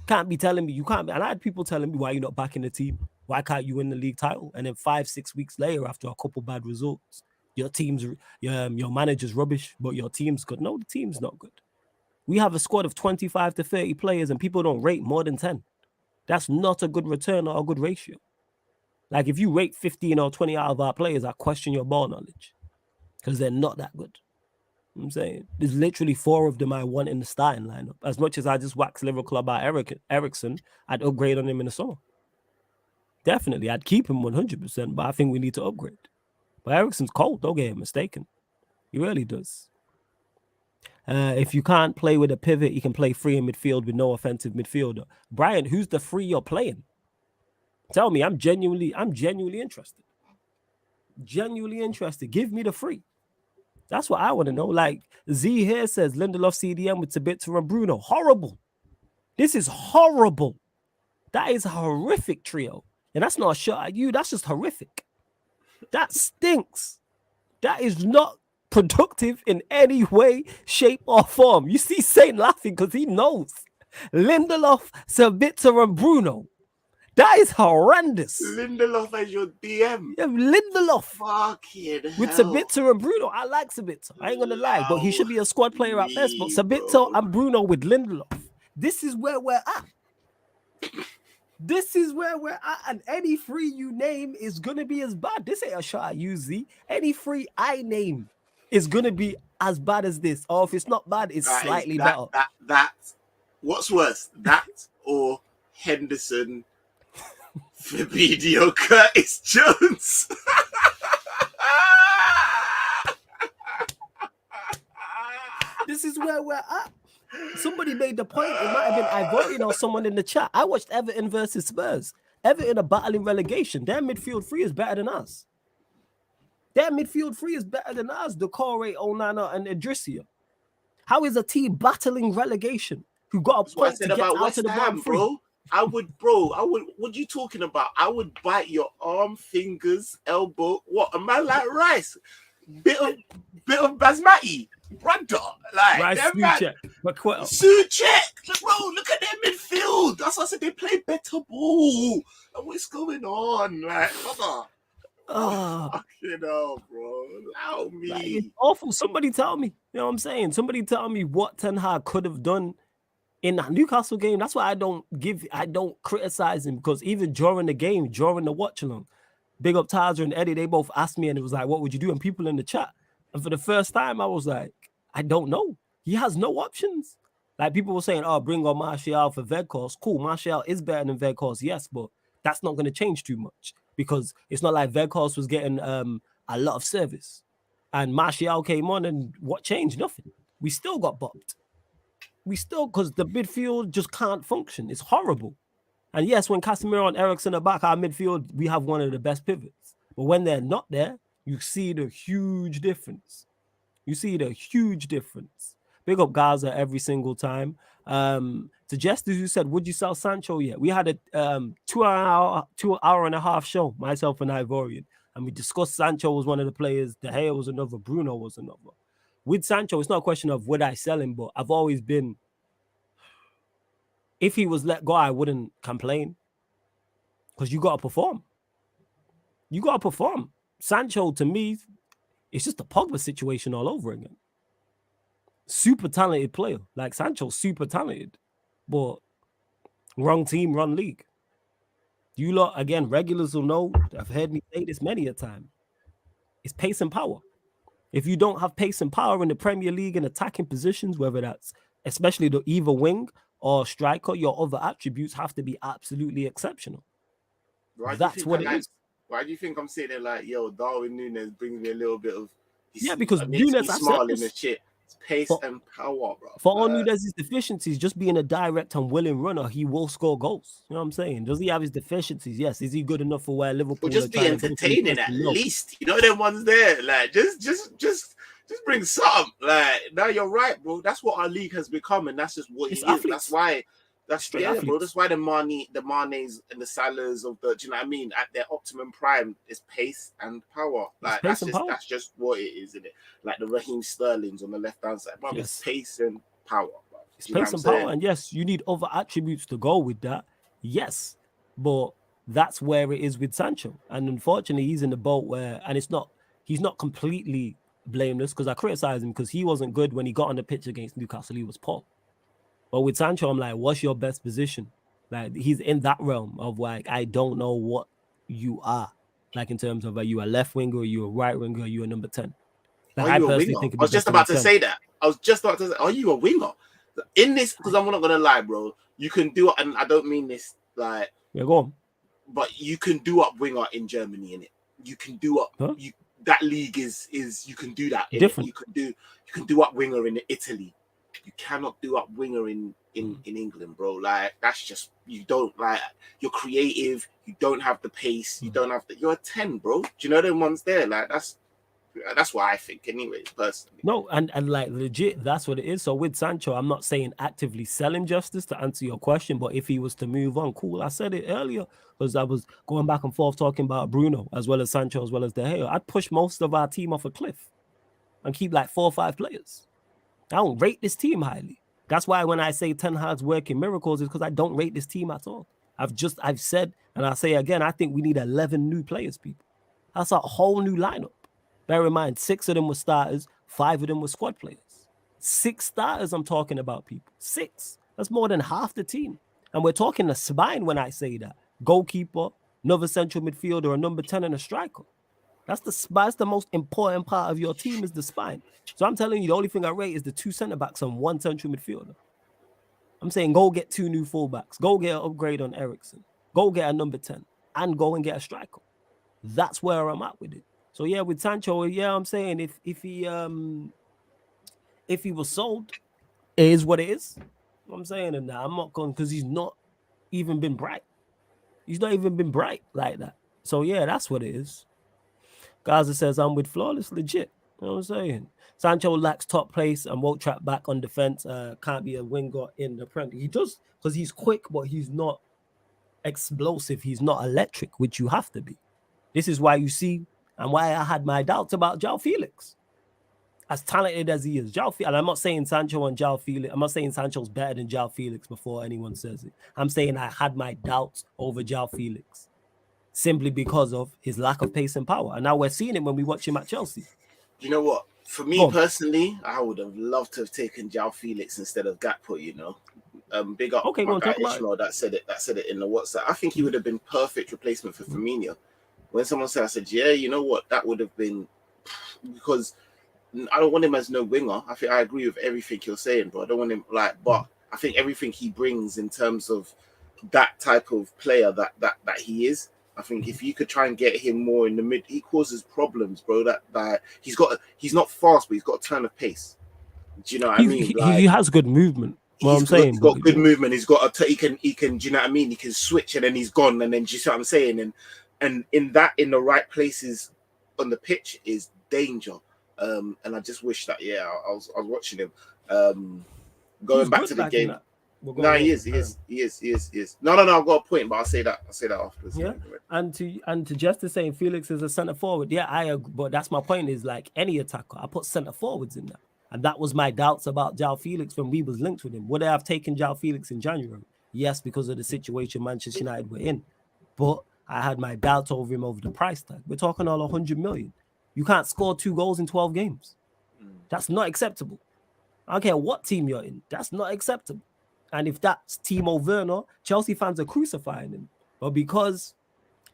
Can't be telling me, you can't be. And I had people telling me, why you're not back in the team? Why can't you win the league title? And then 5-6 weeks later, after a couple bad results, your manager's rubbish, but your team's good. No, the team's not good. We have a squad of 25 to 30 players and people don't rate more than 10. That's not a good return or a good ratio. Like if you rate 15 or 20 out of our players, I question your ball knowledge because they're not that good. You know what I'm saying there's literally 4 of them I want in the starting lineup. As much as I just wax Liverpool about Eriksen, I'd upgrade on him in the summer. Definitely, I'd keep him 100%, but I think we need to upgrade. But Eriksen's cold, don't get him mistaken. He really does. If you can't play with a pivot, you can play free in midfield with no offensive midfielder. Brian, who's the free you're playing? Tell me, I'm genuinely interested. Genuinely interested. Give me the free. That's what I want to know. Like Z here says, Lindelof CDM with Sabitzer and Bruno. Horrible. This is horrible. That is a horrific trio. And that's not a shot at you. That's just horrific. That stinks. That is not productive in any way, shape, or form. You see Saint laughing because he knows. Lindelof, Sabitzer, and Bruno. That is horrendous. Lindelof as your DM. Yeah, Lindelof. Fucking with hell. Sabitzer and Bruno. I like Sabitzer. I ain't gonna lie, but he should be a squad player at best. But Sabitzer and Bruno with Lindelof. This is where we're at. This is where we're at, and any free you name is gonna be as bad. This ain't a shot at you, Z. Any free I name is gonna be as bad as this, or if it's not bad, it's slightly better. What's worse, that or Henderson, Fabinho, Curtis Jones? This is where we're at. Somebody made the point. It might have been Ivorian or someone in the chat. I watched Everton versus Spurs. Everton are battling relegation. Their midfield three is better than us. Their midfield three is better than us. Decore, Onana, and Idrissa. How is a team battling relegation who got a point to get out West of the bottom three? Bro. What are you talking about? I would bite your arm, fingers, elbow. What, a man like Rice? Bit of basmati, brother. Like Rice, Suchek, bro. Look at their midfield. That's what I said. They play better ball. And what's going on, like, brother? Fucking hell, bro. Allow me. Like, it's awful. Somebody tell me. You know what I'm saying? Somebody tell me what Ten Hag could have done in that Newcastle game. That's why I don't criticize him, because even during the game, during the watch along, big up Taza and Eddie, they both asked me, and it was like, what would you do? And people in the chat. And for the first time, I was like, I don't know. He has no options. Like, people were saying, oh, bring on Martial for Weghorst. Cool, Martial is better than Weghorst, yes, but that's not going to change too much, because it's not like Weghorst was getting a lot of service. And Martial came on, and what changed? Nothing. We still got bopped. Because the midfield just can't function. It's horrible. And yes, when Casemiro and Eriksen are back, our midfield, we have one of the best pivots. But when they're not there, you see the huge difference. Big up Gaza every single time. To Jesters, who said, would you sell Sancho yet? We had a 2 hour and a half show, myself and Ivorian. And we discussed Sancho was one of the players. De Gea was another. Bruno was another. With Sancho, it's not a question of would I sell him, but I've always been, if he was let go, I wouldn't complain, because you got to perform. Sancho, to me, it's just a Pogba situation all over again. Super talented player. Like, Sancho's super talented, but wrong team, wrong league. You lot, again, regulars will know, I've heard me say this many a time, it's pace and power. If you don't have pace and power in the Premier League in attacking positions, whether that's especially the either wing or striker, your other attributes have to be absolutely exceptional. That's what it is. Why do you think I'm sitting there like, yo, Darwin Núñez brings me a little bit of... because Núñez has smiling and shit. It's pace and power, bro. For all Núñez's deficiencies, just being a direct and willing runner, he will score goals. You know what I'm saying? Does he have his deficiencies? Yes. Is he good enough for where Liverpool? Well, just be entertaining at least. You know them ones there. Like, just bring some. Like, no, you're right, bro. That's what our league has become, and that's just what it is. That's why. That's straight, bro. That's why the Manes and the Salahs of the, do you know what I mean? At their optimum prime is pace and power. Like, that's just what it is, isn't it? Like the Raheem Sterling's on the left hand side, bro. Yes. It's pace and power, bro. It's pace and power, and yes, you need other attributes to go with that. Yes, but that's where it is with Sancho, and unfortunately, he's in the boat where, and he's not completely blameless, because I criticize him because he wasn't good when he got on the pitch against Newcastle. He was poor. But with Sancho, I'm like, what's your best position? Like, he's in that realm of like, I don't know what you are. Like, in terms of, are you a left winger, are you a right winger, are you a number 10? Like, I personally think I was just about to say that. Are you a winger? In this, because I'm not going to lie, bro, you can do it, and I don't mean this like... Yeah, go on. But you can do up winger in Germany, innit? You can do up... Huh? That league is you can do that. Different. You can do up winger in Italy. You cannot do up winger in England, bro. Like, that's just, you don't, like, you're creative, you don't have the pace, you don't have you're a 10, bro. Do you know them ones there? Like, that's what I think anyways, personally. No, and like, legit, that's what it is. So with Sancho, I'm not saying actively sell him, Justice, to answer your question, but if he was to move on, cool. I said it earlier, because I was going back and forth talking about Bruno, as well as Sancho, as well as De Gea. I'd push most of our team off a cliff and keep like 4 or 5 players. I don't rate this team highly. That's why when I say Ten Hag's working miracles, is because I don't rate this team at all. I've said, and I'll say again, I think we need 11 new players, people. That's a whole new lineup. Bear in mind, 6 of them were starters, 5 of them were squad players. 6 starters I'm talking about, people. 6. That's more than half the team. And we're talking the spine when I say that. Goalkeeper, another central midfielder, a number 10 and a striker. That's the most important part of your team is the spine. So I'm telling you, the only thing I rate is the 2 centre-backs and 1 central midfielder. I'm saying go get 2 new fullbacks. Go get an upgrade on Ericsson. Go get a number 10 and go and get a striker. That's where I'm at with it. So yeah, with Sancho, yeah, I'm saying if he was sold, it is what it is. I'm saying, and I'm not going because he's not even been bright. He's not even been bright like that. So yeah, that's what it is. Gaza says I'm with Flawless, legit. You know what I'm saying? Sancho lacks top place and won't track back on defense. Can't be a winger in the Premier. He does because he's quick, but he's not explosive. He's not electric, which you have to be. This is why you see and why I had my doubts about João Felix. As talented as he is, and I'm not saying Sancho and João Felix. I'm not saying Sancho's better than João Felix before anyone says it. I'm saying I had my doubts over João Felix simply because of his lack of pace and power. And now we're seeing it when we watch him at Chelsea. You know what? For me personally, I would have loved to have taken João Felix instead of Gakpo. You know, big up my guy Ishmael that said it in the WhatsApp. I think he would have been perfect replacement for Firmino. When someone said, I said, yeah, you know what? That would have been because. I don't want him as no winger. I think I agree with everything you're saying, but I don't want him but I think everything he brings in terms of that type of player that he is, I think if you could try and get him more in the mid, he causes problems, bro. That he's not fast, but he's got a turn of pace. Do you know what I mean? He has good movement. He's got good movement. He's got he can. Do you know what I mean? He can switch and then he's gone, and then do you see what I'm saying? And in the right places on the pitch is danger. And I just wish that I was watching him going back to the game. No, he is. No, I've got a point, but I'll say that afterwards. Yeah, and to just to say Felix is a centre forward. Yeah, I agree, but that's my point. Is like any attacker, I put centre forwards in that, and that was my doubts about João Felix when we was linked with him. Would I have taken João Felix in January? Yes, because of the situation Manchester United were in, but I had my doubts over him over the price tag. We're talking all 100 million. You can't score 2 goals in 12 games. That's not acceptable. I don't care what team you're in. That's not acceptable. And if that's Timo Werner, Chelsea fans are crucifying him. But because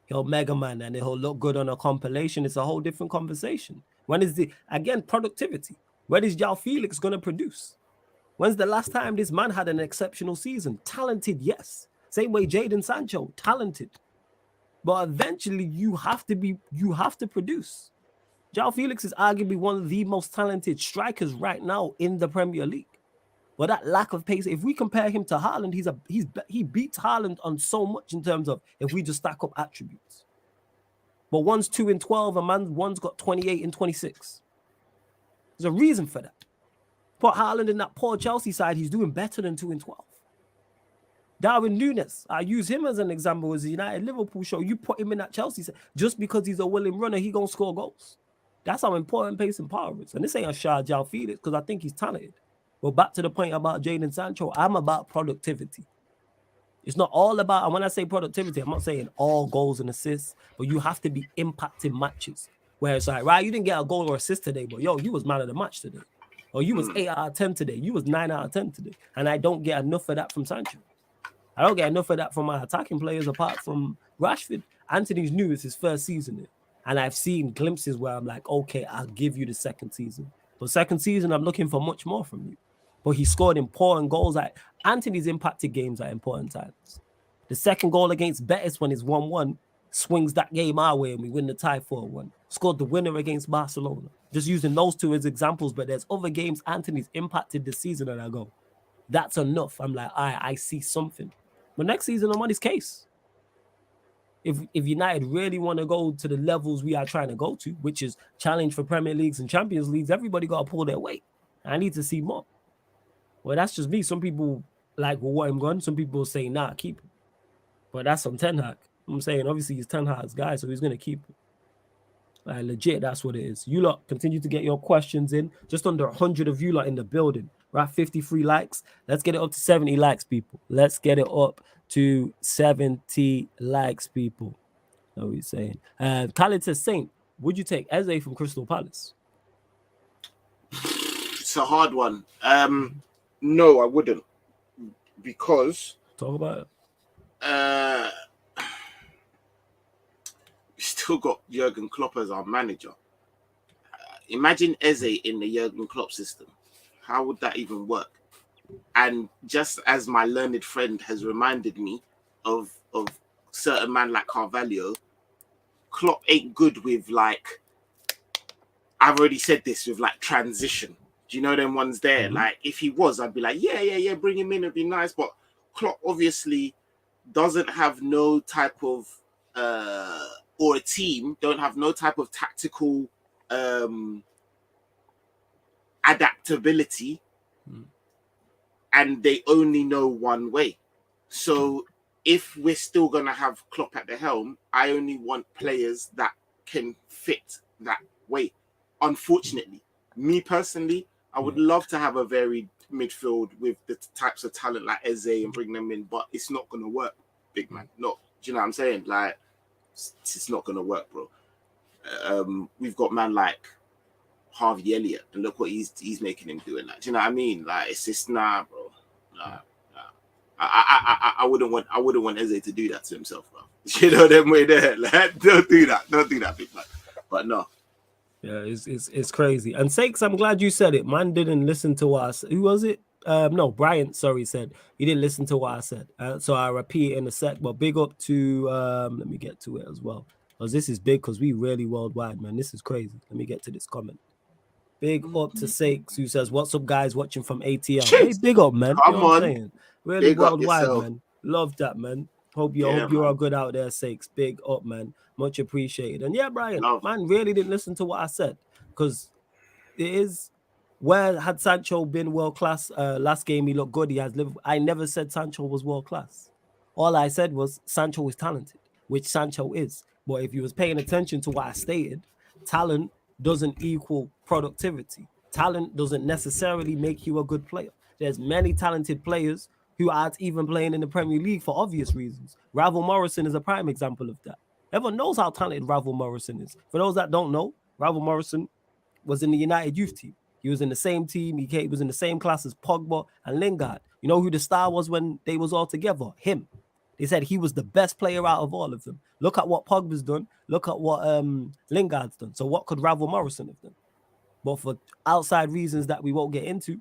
he'll Mega Man and he'll look good on a compilation, it's a whole different conversation. When is productivity? When is João Felix going to produce? When's the last time this man had an exceptional season? Talented, yes. Same way Jadon Sancho, talented. But eventually you have to produce. João Felix is arguably one of the most talented strikers right now in the Premier League. But that lack of pace, if we compare him to Haaland, he beats Haaland on so much in terms of if we just stack up attributes. But one's 2 in 12, one's got 28 and 26. There's a reason for that. Put Haaland in that poor Chelsea side, he's doing better than 2 in 12. Darwin Núñez, I use him as an example as a United Liverpool show. You put him in that Chelsea side, just because he's a willing runner, he gonna score goals. That's how important pace and power is. And this ain't a shot at João Felix because I think he's talented. But back to the point about Jadon Sancho, I'm about productivity. It's not all about, and when I say productivity, I'm not saying all goals and assists, but you have to be impacting matches. Where it's like, right, you didn't get a goal or assist today, but you was man of the match today. Or you was 8 out of 10 today. You was 9 out of 10 today. And I don't get enough of that from Sancho. I don't get enough of that from my attacking players apart from Rashford. Anthony's new, it's his first season here. And I've seen glimpses where I'm like, okay, I'll give you the second season. But second season, I'm looking for much more from you. But he scored important goals. Anthony's impacted games at important times. The second goal against Betis when it's 1-1 swings that game our way and we win the tie 4-1. Scored the winner against Barcelona. Just using those two as examples, but there's other games Anthony's impacted this season and I go, that's enough. I'm like, I see something. But next season, I'm on his case. If United really want to go to the levels we are trying to go to, which is challenge for Premier Leagues and Champions Leagues, everybody got to pull their weight. I need to see more. Well, that's just me. Some people want him gone. Some people say, nah, keep him. But that's on Ten Hag. I'm saying, obviously, he's Ten Hag's guy, so he's going to keep him. Legit, that's what it is. You lot continue to get your questions in. Just under 100 of you lot in the building. We're at 53 likes. Let's get it up to 70 likes, people. Let's get it up to 70 likes, people. What are we saying? Khalid says, Saint, would you take Eze from Crystal Palace? It's a hard one. No, I wouldn't. Because Talk about it. We still got Jurgen Klopp as our manager. Imagine Eze in the Jurgen Klopp system. How would that even work? And just as my learned friend has reminded me of certain man like Carvalho, Klopp ain't good with like, I've already said this, with like transition. Do you know them ones there? Mm-hmm. Like if he was, I'd be like, yeah, bring him in, it'd be nice. But Klopp obviously doesn't have no type of or a team don't have no type of tactical adaptability, and they only know one way. So if we're still gonna have Klopp at the helm, I only want players that can fit that way. Unfortunately, me personally, I would love to have a varied midfield with the types of talent like Eze and bring them in, but it's not gonna work, big man. No, do you know what I'm saying? Like, it's not gonna work, bro. We've got man like Harvey Elliott, and look what he's making him do. And like, do you know what I mean? Like, it's just nah, bro. Nah. I wouldn't want Eze to do that to himself, bro. You know them way there. Like, don't do that, big man. But no. Yeah, it's crazy. And Sakes, I'm glad you said it. Man didn't listen to what I said. Who was it? No, Bryant, sorry, said he didn't listen to what I said. So I repeat it in a sec, but big up to let me get to it as well. Because this is big, because we really worldwide, man. This is crazy. Let me get to this comment. Big up to Sakes, who says, "What's up, guys? Watching from ATL." Hey, big up, man. Come you know on. what I'm saying? Really big worldwide, man. Love that, man. Hope you're all good out there, Sakes. Big up, man. Much appreciated. And yeah, Brian, man, really didn't listen to what I said, because it is where had Sancho been world class last game, he looked good. He has Liverpool. I never said Sancho was world class. All I said was Sancho is talented, which Sancho is. But if you was paying attention to what I stated, talent doesn't equal productivity. Talent doesn't necessarily make you a good player. There's many talented players who aren't even playing in the Premier League for obvious reasons. Ravel Morrison is a prime example of that. Everyone knows how talented Ravel Morrison is. For those that don't know, Ravel Morrison was in the United youth team. He was in the same team. He was in the same class as Pogba and Lingard. You know who the star was when they was all together? Him. They said he was the best player out of all of them. Look at what Pogba's done. Look at what Lingard's done. So what could Ravel Morrison have done? But for outside reasons that we won't get into,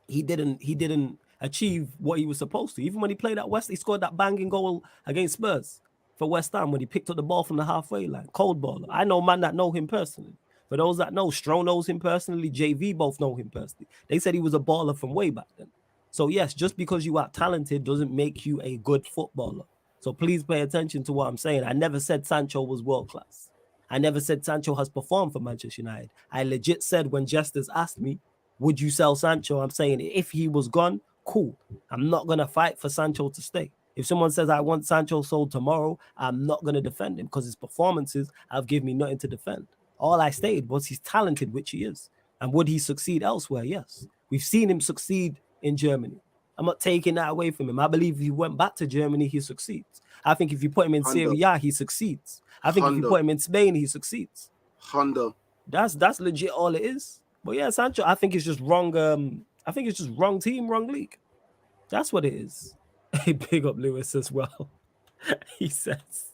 he didn't achieve what he was supposed to. Even when he played at West, he scored that banging goal against Spurs for West Ham when he picked up the ball from the halfway line. Cold baller. I know man that know him personally. For those that know, Stro knows him personally. JV both know him personally. They said he was a baller from way back then. So yes, just because you are talented doesn't make you a good footballer. So please pay attention to what I'm saying. I never said Sancho was world class. I never said Sancho has performed for Manchester United. I legit said when Jesters asked me, would you sell Sancho? I'm saying if he was gone, cool. I'm not going to fight for Sancho to stay. If someone says I want Sancho sold tomorrow, I'm not going to defend him because his performances have given me nothing to defend. All I stated was he's talented, which he is. And would he succeed elsewhere? Yes. We've seen him succeed in Germany. I'm not taking that away from him. I believe if he went back to Germany, he succeeds. I think if you put him in Serie A, he succeeds. I think if you put him in Spain, he succeeds. That's legit all it is. But yeah, Sancho, I think it's just wrong. I think it's just wrong team, wrong league. That's what it is. Hey, big up Lewis as well. He says,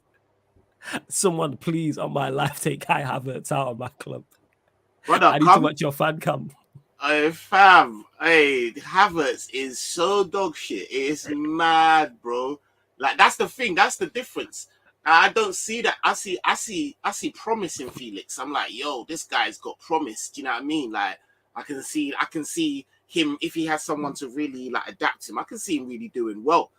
someone please on my life take Kai Havertz out of my club. Brother, I need to watch your fan cam. Hey, fam. Hey, Havertz is so dog shit. It's mad, bro. Like, that's the thing. That's the difference. I don't see that. I see promise in Felix. I'm like, yo, this guy's got promise. Do you know what I mean? Like, I can see him, if he has someone to really like adapt him, I can see him really doing well.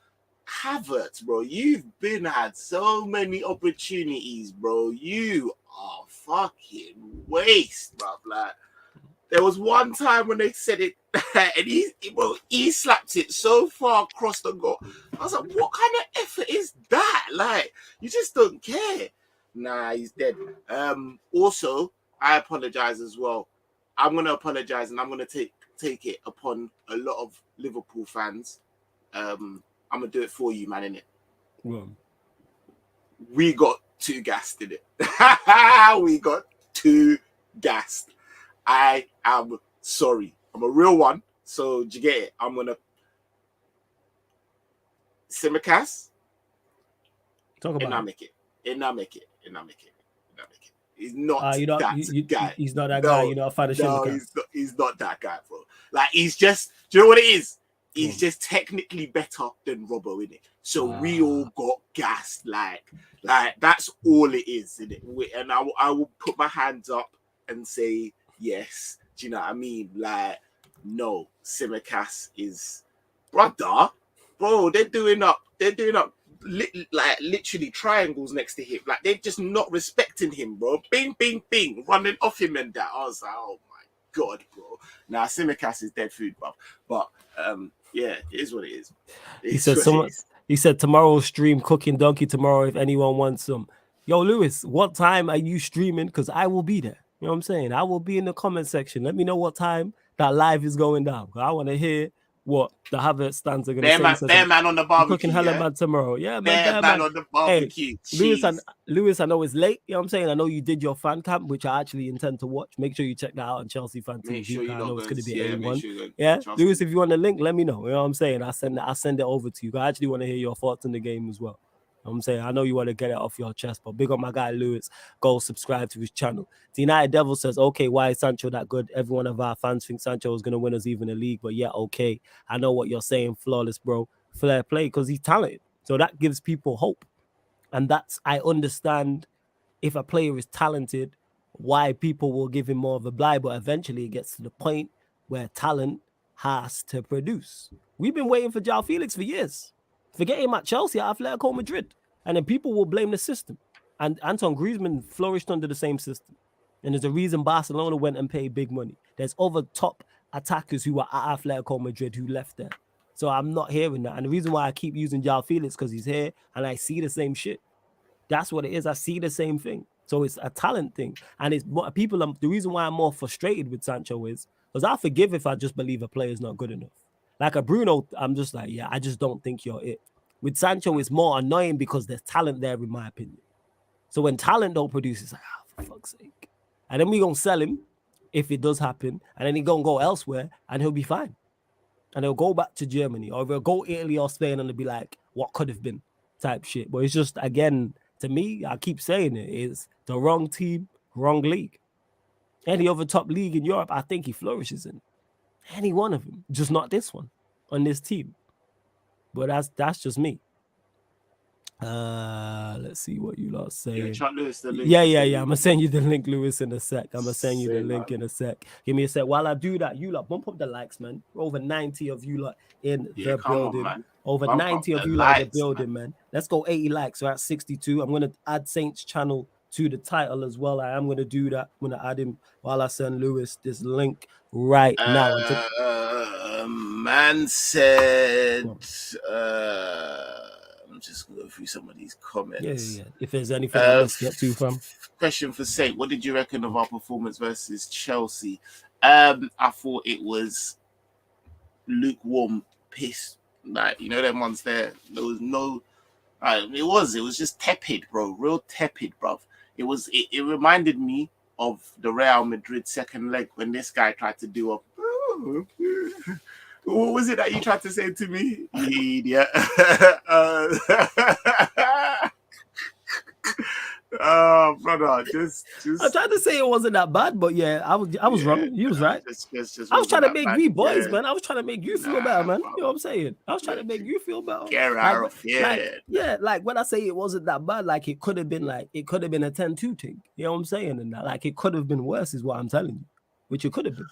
Havertz, bro, you've had so many opportunities, bro. You are fucking waste, bro. Like, there was one time when they said it, and he slapped it so far across the goal. I was like, what kind of effort is that? Like, you just don't care. Nah, he's dead. Also, I apologize as well. I'm gonna apologize, and I'm gonna take it upon a lot of Liverpool fans. I'm gonna do it for you, man, innit? Well, we got too gassed in it. We got too gassed. I am sorry. I'm a real one. So do you get it? I'm gonna Simicast. Talk about It not make it. It not make it. It not make it. It not make it. He's not that guy. He's not that guy. You're not a fan of Simicast. He's not that guy, bro. Like, he's just, do you know what it is? He's just technically better than Robbo, innit? So we all got gassed. Like that's all it is, innit? And I will put my hands up and say yes. Do you know what I mean? Like, no, Simicast is brother, bro. They're doing up literally triangles next to him. Like, they're just not respecting him, bro. Bing, bing, bing, running off him and that. I was like, oh my god, bro. Now Simicast is dead food, bro. But yeah, it is what it is. He said tomorrow stream cooking donkey tomorrow if anyone wants some. Yo, Lewis, what time are you streaming? Because I will be there. You know what I'm saying? I will be in the comment section. Let me know what time that live is going down. I want to hear what the Havertz stands are going to say. Bear man on the barbecue. Cooking hella man tomorrow. Yeah, man. Bear man on the barbecue. Hey, Lewis, I know it's late. You know what I'm saying? I know you did your fan camp, which I actually intend to watch. Make sure you check that out on Chelsea Fan TV. Sure I know it's going to be A1. Yeah, Lewis, if you want the link, let me know. You know what I'm saying? I'll send it over to you. I actually want to hear your thoughts on the game as well. You know what I'm saying? I know you want to get it off your chest, but big on my guy Lewis. Go subscribe to his channel. The United Devil says, okay, why is Sancho that good? Every one of our fans think Sancho is going to win us even the league, but yeah, okay. I know what you're saying, flawless, bro. Fair play, because he's talented. So that gives people hope. And I understand if a player is talented, why people will give him more of a blight, but eventually it gets to the point where talent has to produce. We've been waiting for João Felix for years. Forget him at Chelsea, at Atletico Madrid. And then people will blame the system. And Antoine Griezmann flourished under the same system. And there's a reason Barcelona went and paid big money. There's other top attackers who were at Atletico Madrid who left there. So I'm not hearing that. And the reason why I keep using João Felix because he's here and I see the same shit. That's what it is. I see the same thing. So it's a talent thing. And it's the reason why I'm more frustrated with Sancho is because I forgive if I just believe a player is not good enough. Like a Bruno, I'm just like, yeah, I just don't think you're it. With Sancho, it's more annoying because there's talent there, in my opinion. So when talent don't produce, it's like, for fuck's sake. And then we gonna sell him if it does happen, and then he gonna go elsewhere, and he'll be fine. And he'll go back to Germany, or he'll go Italy or Spain, and it'll be like, what could have been type shit. But it's just, again, to me, I keep saying it, it's the wrong team, wrong league. Any other top league in Europe, I think he flourishes in. Any one of them, just not this one on this team. But that's just me. Let's see what you lot say. Yeah. I'm gonna send you the link, Lewis, in a sec. I'm gonna send you the link in a sec. Give me a sec. While I do that, you lot bump up the likes, man. Over 90 of you lot in the building. Over 90 of you lot in the building, man. Let's go 80 likes. We're at 62. I'm gonna add Saint's channel to the title as well. I am gonna do that. I'm gonna add him while I send Lewis this link right now. Man said, I'm just going to go through some of these comments. Yeah. If there's anything I must get to from. Question for Saint. What did you reckon of our performance versus Chelsea? I thought it was lukewarm piss. Like, you know, them ones there. There was no... it was just tepid, bro. Real tepid, bro. It reminded me of the Real Madrid second leg when this guy tried to do a... What was it that you tried to say to me? You idiot. Oh, brother, just. I tried to say it wasn't that bad, but yeah, I was wrong. You was right. I was trying to make we boys, man. I was trying to make you feel better, man. You know what I'm saying? I was trying to make you feel better. Like when I say it wasn't that bad, like it could have been a 10-2 thing. You know what I'm saying? And that, like, it could have been worse, is what I'm telling you. Which it could have been.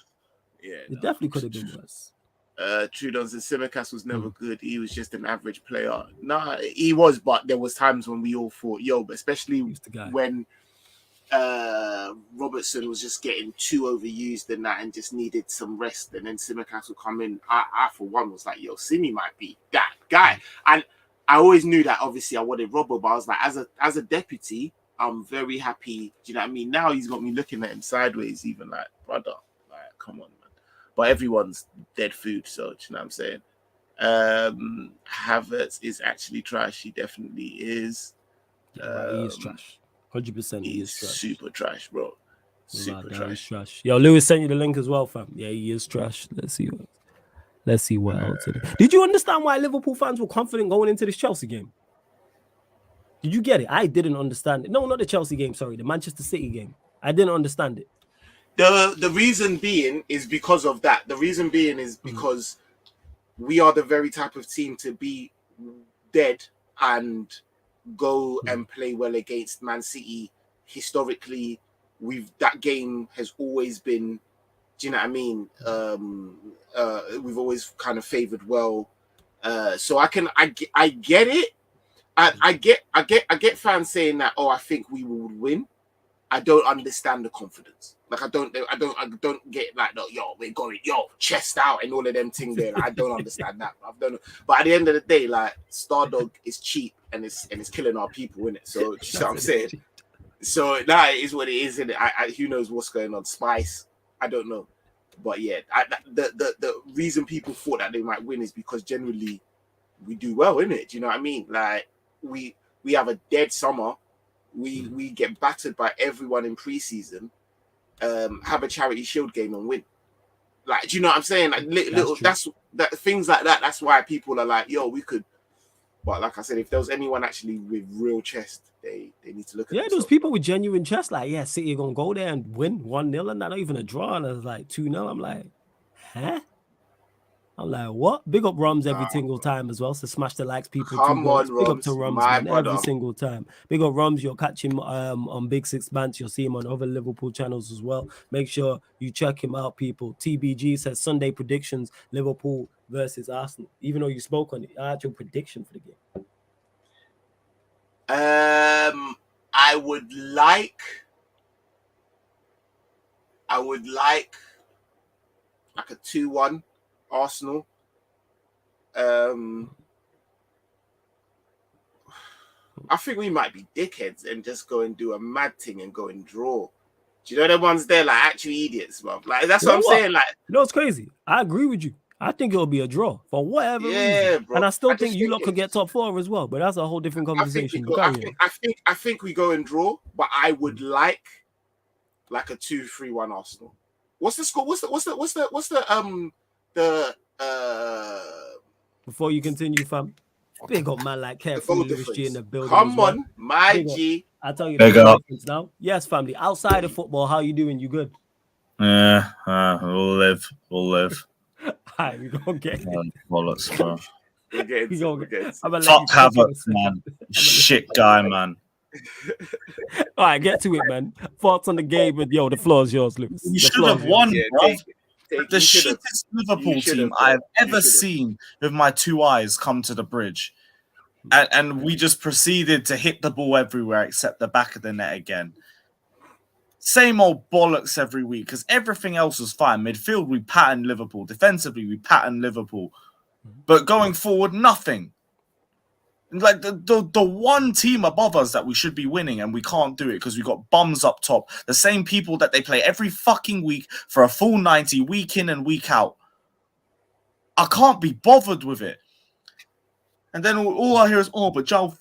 Yeah, it definitely could have been worse. Trudon says Simicast was never good. He was just an average player. Nah, he was, but there was times when we all thought, but especially when Robertson was just getting too overused and that and just needed some rest, and then Simicast would come in. I for one was like, Simi might be that guy. And I always knew that obviously I wanted Robert, but I was like, as a deputy, I'm very happy. Do you know what I mean? Now he's got me looking at him sideways, even like, brother, like, come on. But everyone's dead food, so do you know what I'm saying? Havertz is actually trash. He definitely is. He is trash. 100% he is trash. Super trash, bro. Super trash. Yo, Lewis sent you the link as well, fam. Yeah, he is trash. Let's see Let's see what else. Did you understand why Liverpool fans were confident going into this Chelsea game? Did you get it? I didn't understand it. No, not the Chelsea game. Sorry, the Manchester City game. I didn't understand it. The reason being is because of that. The reason being is because we are the very type of team to be dead and go and play well against Man City. Historically, that game has always been, do you know what I mean? We've always kind of favored well. So I get it. I get fans saying that, oh, I think we would win. I don't understand the confidence. Like I don't get like, no, yo, we're going, chest out and all of them things there. Like, I don't understand that. But at the end of the day, like Stardog is cheap and it's killing our people, innit? So you know what I'm saying? So that is what it is, innit? Who knows what's going on? Spice, I don't know. But yeah, the reason people thought that they might win is because generally we do well, innit? Do you know what I mean? Like we have a dead summer. We get battered by everyone in preseason, have a charity shield game and win. Like, do you know what I'm saying? Like that's things like that. That's why people are like, yo, we could. But like I said, if there was anyone actually with real chest, they need to look at. Yeah, those people with genuine chest, like, yeah, City are gonna go there and win 1-0 and not even a draw, and it's like 2-0. I'm like, huh? I'm like, what? Big up Rums every single time as well. So smash the likes, people. Come on, Big up to Rums, my man, brother. every single time. Big up Rums. You'll catch him on Big Six Bands. You'll see him on other Liverpool channels as well. Make sure you check him out, people. TBG says Sunday predictions: Liverpool versus Arsenal. Even though you spoke on it, actual prediction for the game. I would like a 2-1 Arsenal. I think we might be dickheads and just go and do a mad thing and go and draw. Do you know the ones there like actually idiots, bro? Like that's what I'm saying. Like, you know, it's crazy. I agree with you. I think it'll be a draw for whatever reason. Bro. And I still think you lot could get top 4 as well, but that's a whole different conversation. I think we go and draw, but I would like a 2-3-1 Arsenal. What's the score? What's the before you continue, fam? Big up man like Careful Lewis G in the building. Come on, my G. I'll tell you the difference now. Yes, family. Outside of football, how you doing? You good? Yeah, we'll live. Alright, we gonna get it. Bollocks, bro. Fuck Havertz, man. Shit guy, man. Alright, get to it, man. Thoughts on the game, and the floor is yours, Lucas. You should have won, bro. The shittest Liverpool team I've ever seen with my 2 eyes come to the bridge. And we just proceeded to hit the ball everywhere except the back of the net again. Same old bollocks every week because everything else was fine. Midfield, we patterned Liverpool. Defensively, we patterned Liverpool. But going forward, nothing. Like the one team above us that we should be winning and we can't do it because we got bums up top. The same people that they play every fucking week for a full 90, week in and week out. I can't be bothered with it. And then all I hear is, but João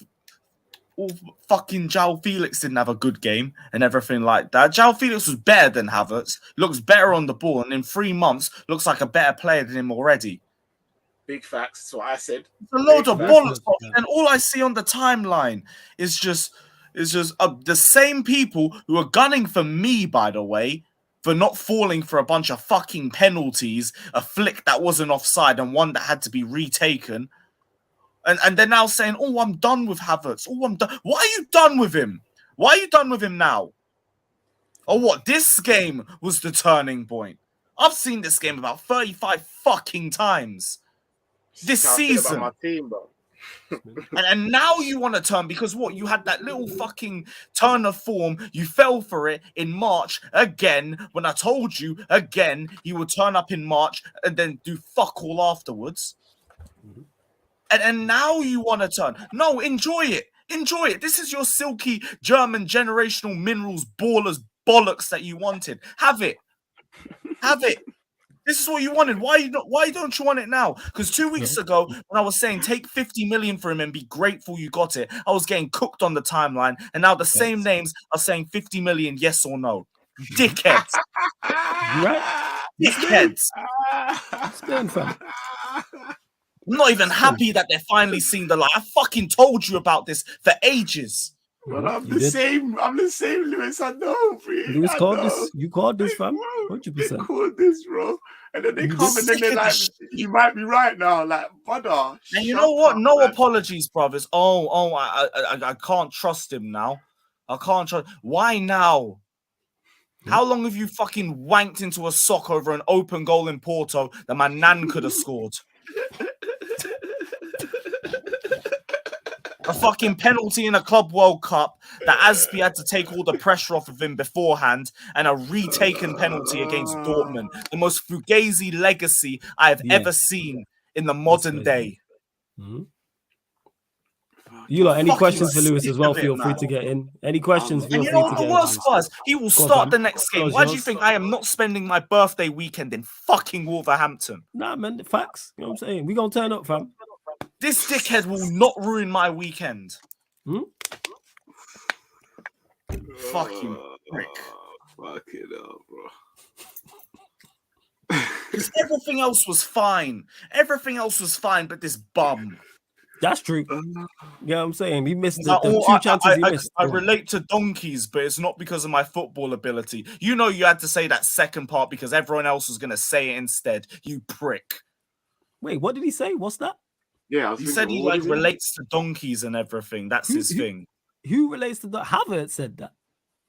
Felix didn't have a good game and everything like that. João Felix was better than Havertz. Looks better on the ball and in 3 months looks like a better player than him already. Big facts. That's what I said. It's a load of bollocks, and all I see on the timeline is just the same people who are gunning for me, by the way, for not falling for a bunch of fucking penalties, a flick that wasn't offside and one that had to be retaken. And they're now saying, I'm done with Havertz. I'm done. Why are you done with him? Why are you done with him now? Or what? This game was the turning point. I've seen this game about 35 fucking times. This season. My team, bro. and now you want to turn because what? You had that little fucking turn of form. You fell for it in March again when I told you again you would turn up in March and then do fuck all afterwards. And now you want to turn. No, enjoy it. Enjoy it. This is your silky German generational minerals ballers bollocks that you wanted. Have it. Have it. This is what you wanted. Why don't you want it now? Because 2 weeks ago, when I was saying take 50 million for him and be grateful you got it, I was getting cooked on the timeline. And now the same names are saying 50 million, yes or no. Dickheads. Right? dickheads. Spin, fam. I'm not even happy that they're finally seeing the light. I fucking told you about this for ages. But I'm the same, Lewis. I know, bro. Lewis called this. You called this, fam. 100%. They called this, bro. And then they come and then they're like, you might be right now. Like, brother. And you know what? No apologies, brothers. I can't trust him now. I can't trust. Why now? How long have you fucking wanked into a sock over an open goal in Porto that my nan could have scored? A fucking penalty in a Club World Cup that Aspi had to take all the pressure off of him beforehand, and a retaken penalty against Dortmund. The most fugazi legacy I have ever seen in the modern day. Mm-hmm. You lot, any questions for Lewis as well? Feel free to get in. Any questions? Feel free to get in. Worst was he will start the next game. Why do you think I am not spending my birthday weekend in fucking Wolverhampton? Nah, man, facts. You know what I'm saying? We gonna turn up, fam. This dickhead will not ruin my weekend. Fucking prick. Fuck it up, bro. Because everything else was fine. Everything else was fine, but this bum. That's true. You know what I'm saying? He missed the 2 chances he missed. I relate to donkeys, but it's not because of my football ability. You know you had to say that second part because everyone else was going to say it instead. You prick. Wait, what did he say? What's that? Yeah, he said he relates to donkeys and everything. That's his thing. Who relates to that? Havertz said that.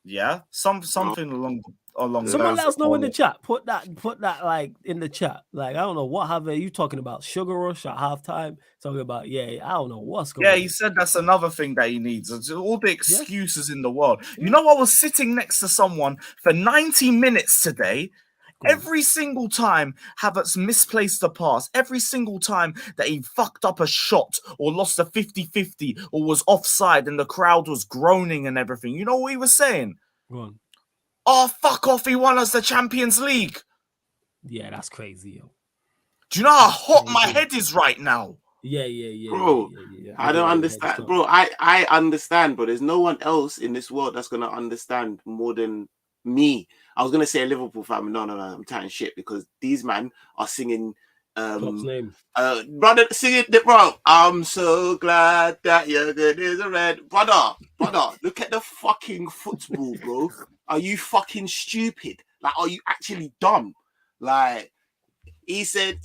Yeah, something along. Someone let us know in the chat. Put that like in the chat. Like I don't know what Havertz you talking about. Sugar rush at halftime. Talking about I don't know what's going on. Yeah, he said that's another thing that he needs. It's all the excuses in the world. You know, I was sitting next to someone for 90 minutes today. Every single time Havertz misplaced a pass, every single time that he fucked up a shot or lost a 50-50 or was offside and the crowd was groaning and everything, you know what he was saying? Go on. Oh, fuck off, he won us the Champions League. Yeah, that's crazy, yo. Do you know how hot my head is right now? Yeah. Bro, I don't understand. Bro, I understand, but there's no one else in this world that's going to understand more than me. I was gonna say a Liverpool fan. No, I'm chatting shit because these men are singing Klopp's name. Brother, singing bro. I'm so glad that you're good is a red. Brother, look at the fucking football, bro. Are you fucking stupid? Like, are you actually dumb? Like, he said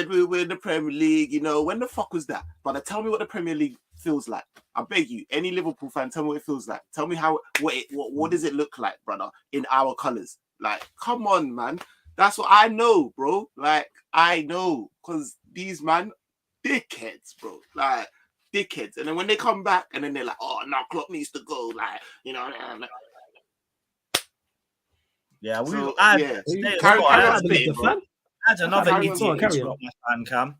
we win the Premier League, you know, when the fuck was that? Brother, tell me what the Premier League feels like. I beg you, any Liverpool fan, tell me what it feels like. Tell me what does it look like, brother, in our colours? Like, come on, man. That's what I know, bro. Like, I know, because these man, dickheads, bro. Like, dickheads. And then when they come back, and then they're like, oh, now Klopp needs to go. Like, you know. Yeah, I had another idiot interrupt my fan cam.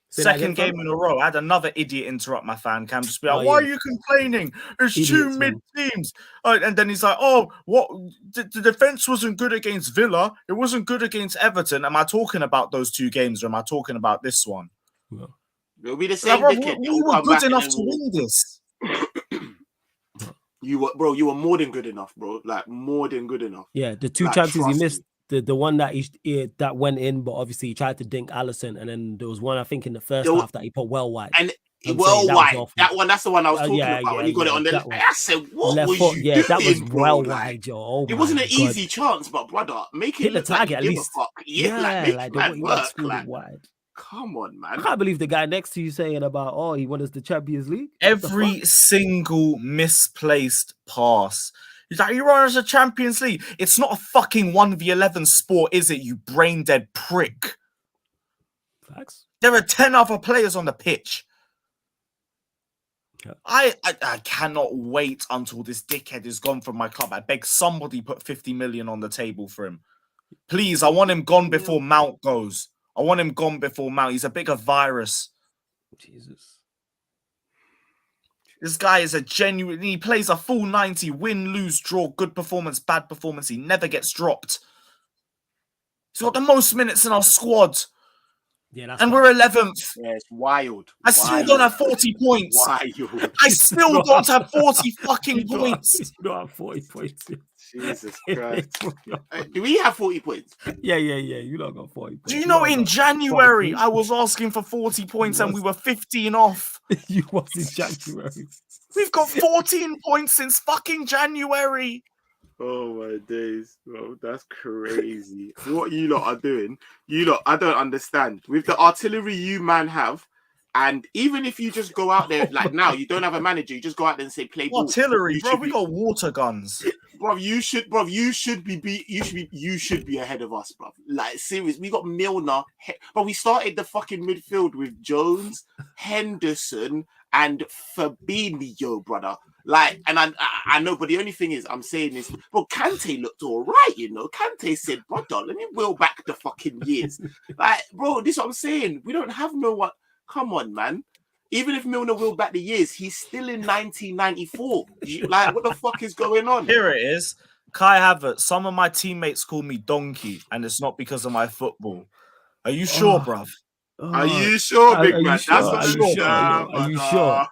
Second game in a row, I had another idiot interrupt my fan cam. Just be like, why are you complaining? It's idiots, 2 mid teams. And then he's like, oh, what? The defense wasn't good against Villa. It wasn't good against Everton. Am I talking about those 2 games or am I talking about this one? No. It'll be the same. We were good enough to win this. You were more than good enough, bro. Like, more than good enough. Yeah, the 2 chances he missed. The one that that went in, but obviously he tried to dink Alisson, and then there was one I think in the first half that he put well wide. And well wide. That's the one I was talking about when you got it on the. I said, what was you doing? That was well wide, yo. Oh, it wasn't an easy chance, but brother, make it hit the target at least. Like the way work. Like, wide. Come on, man. I can't believe the guy next to you saying about he won us the Champions League. Every single misplaced pass. He's like, you run as a Champions League. It's not a fucking 1v11 sport, is it, you brain dead prick? Facts. There are 10 other players on the pitch. Yeah. I cannot wait until this dickhead is gone from my club. I beg somebody put 50 million on the table for him. Please, I want him gone before Mount goes. I want him gone before Mount. He's a bigger virus. Jesus. This guy is he plays a full 90, win, lose, draw, good performance, bad performance. He never gets dropped. He's got the most minutes in our squad. Yeah, and we're 11th. Yeah, it's wild. I still don't have 40 points. Wild. I still don't have 40 fucking points. You don't have 40 points. Jesus Christ. Do we have 40 points? Yeah. You don't got 40 points. Do you know in January I was asking for 40 points and we were 15 off? You was in January. We've got 14 points since fucking January. Oh my days, bro, that's crazy. What you lot are doing, I don't understand. With the artillery you man have, and even if you just go out there, like now, you don't have a manager, you just go out there and say play ball. Artillery, bro, we got water guns. Bro, you should be ahead of us, bro. Like, serious, we got Milner, but we started the fucking midfield with Jones, Henderson, and Fabinho, brother. Like, and I know, but the only thing is, I'm saying this, bro, Kante looked all right, you know. Kante said, brother, let me wheel back the fucking years. Like, bro, this is what I'm saying. We don't have no one. Come on, man. Even if Milner wheeled back the years, he's still in 1994. Like, what the fuck is going on? Here it is. Kai Havertz, some of my teammates call me Donkey, and it's not because of my football. Are you sure, bruv? Are you sure, big man? That's what I'm sure. Are you sure?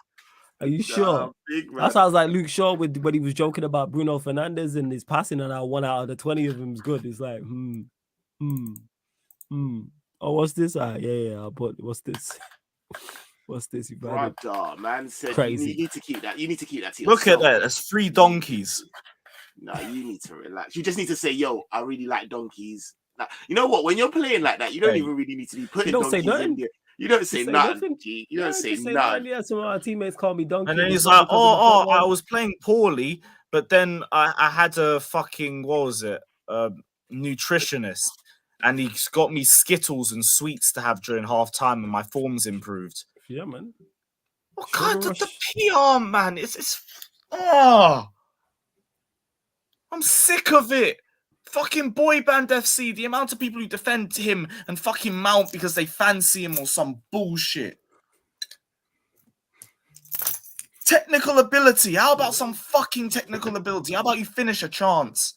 Are you sure? That sounds like Luke Shaw when he was joking about Bruno Fernandes and his passing, and 1 out of the 20 of them is good. It's like, Oh, what's this? Yeah. I'll put. What's this? What's this? You brother, man said crazy. You need to keep that. You need to keep that to yourself. Look at that. There's 3 donkeys. No, you need to relax. You just need to say, "Yo, I really like donkeys." Like, you know what? When you're playing like that, you don't even really need to be putting donkeys in there. You don't say nothing. You don't say nothing. Yeah, some of our teammates call me donkey. And then he's like, "Oh, I was playing poorly, but then I had a fucking nutritionist, and he's got me Skittles and sweets to have during half time, and my form's improved." Yeah, man. Oh God, the PR, man, I'm sick of it. Fucking boy band FC, the amount of people who defend him and fucking Mount because they fancy him or some bullshit. Technical ability. How about some fucking technical ability? How about you finish a chance?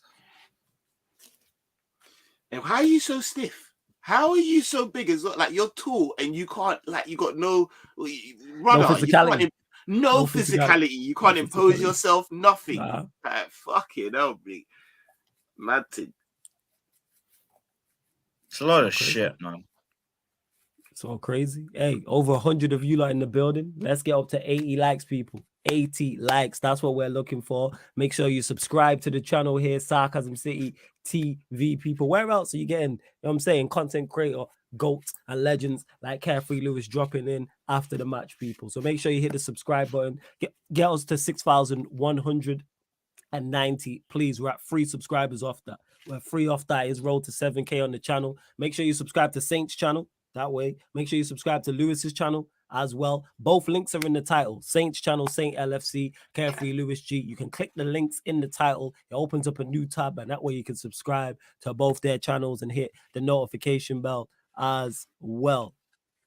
And how are you so stiff? How are you so big as well? Like, you're tall and you can't, like, you got no physicality. No physicality. You can't impose yourself, nothing. Fucking hell, big. Mad thing. It's a lot of shit, man. It's all crazy. Hey, over 100 of you lot in the building. Let's get up to 80 likes, people. 80 likes. That's what we're looking for. Make sure you subscribe to the channel here, Sarcasm City TV, people. Where else are you getting, you know what I'm saying, content creator, goats and legends like Carefree Lewis dropping in after the match, people. So make sure you hit the subscribe button. Get us to 6,190. Please, we're at 3 subscribers off that. We're 3 off that. Is rolled to 7K on the channel. Make sure you subscribe to Saint's channel. That way, make sure you subscribe to Lewis's channel as well. Both links are in the title. Saint's channel, Saint LFC, Carefree Lewis G. You can click the links in the title. It opens up a new tab, and that way you can subscribe to both their channels and hit the notification bell as well.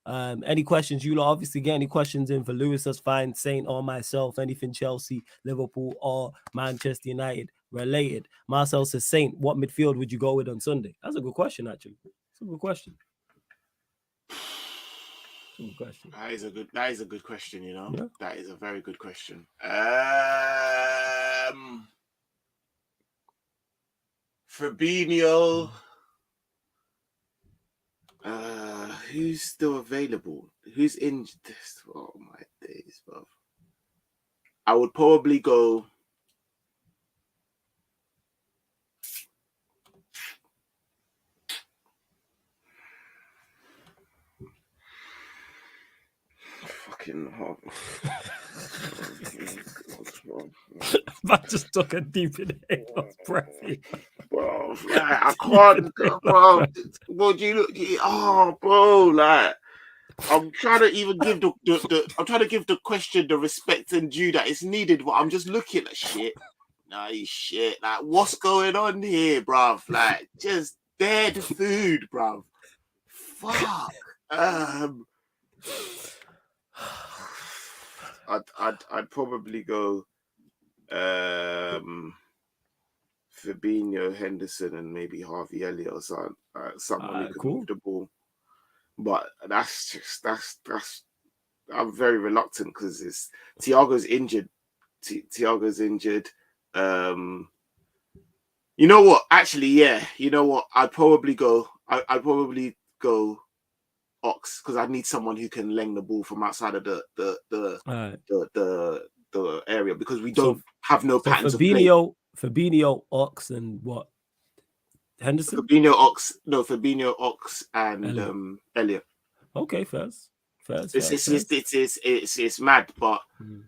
Any questions? You lot obviously get any questions in for Lewis, that's fine. Saint or myself, anything Chelsea, Liverpool, or Manchester United related. Marcel says, Saint, what midfield would you go with on Sunday? That's a good question, actually. It's a good question. Question. That is a good question, you know. Yeah. That is a very good question. Fabinho. Who's still available? Who's in this? Oh my days, bro. I would probably go. Fucking hot. I just took a deep inhale of breath. Bro, like, I can't, bro. Bro, do you look? Oh, bro, like I'm trying to even give I'm trying to give the question the respect and due that it's needed, but I'm just looking at shit. Nice shit. Like, what's going on here, bruv? Like, just dead food, bruv. Fuck. I'd probably go Fabinho, Henderson, and maybe Harvey Elliott or someone who could move the ball. But that's. I'm very reluctant because it's Thiago's injured. Thiago's injured. You know what? Actually, yeah. You know what? I'd probably go Ox because I need someone who can leng the ball from outside of the area because we don't have no patterns of play. Fabinho, Ox, and what? Henderson? Fabinho, Ox, and Elliot. Okay, first. It's mad, but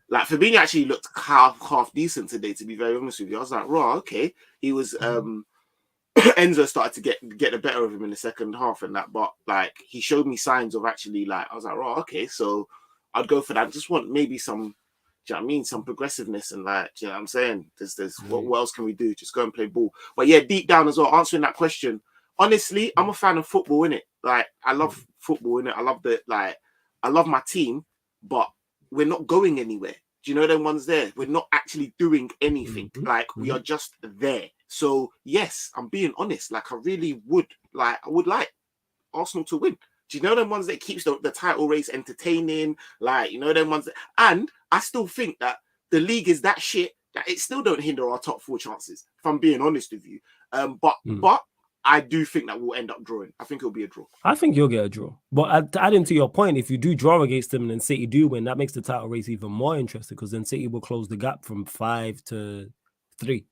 like Fabinho actually looked half decent today. To be very honest with you, I was like, "Raw, okay." He was Enzo started to get the better of him in the second half and that, but like he showed me signs of actually like I was like, "Raw, okay." So I'd go for that. I just want maybe some, do you know what I mean, some progressiveness and like, do you know what I'm saying? There's what else can we do? Just go and play ball. But yeah, deep down as well, answering that question. Honestly, I'm a fan of football, innit? Like I love football, innit? I love my team, but we're not going anywhere. Do you know them ones there? We're not actually doing anything. Like we are just there. So yes, I'm being honest. Like I would like Arsenal to win. Do you know them ones that keeps the title race entertaining? Like, you know them ones and I still think that the league is that shit that it still don't hinder our top 4 chances, if I'm being honest with you. But I do think that we'll end up drawing. I think it'll be a draw. I think you'll get a draw. But adding to your point, if you do draw against them and then City do win, that makes the title race even more interesting because then City will close the gap from 5 to 3. You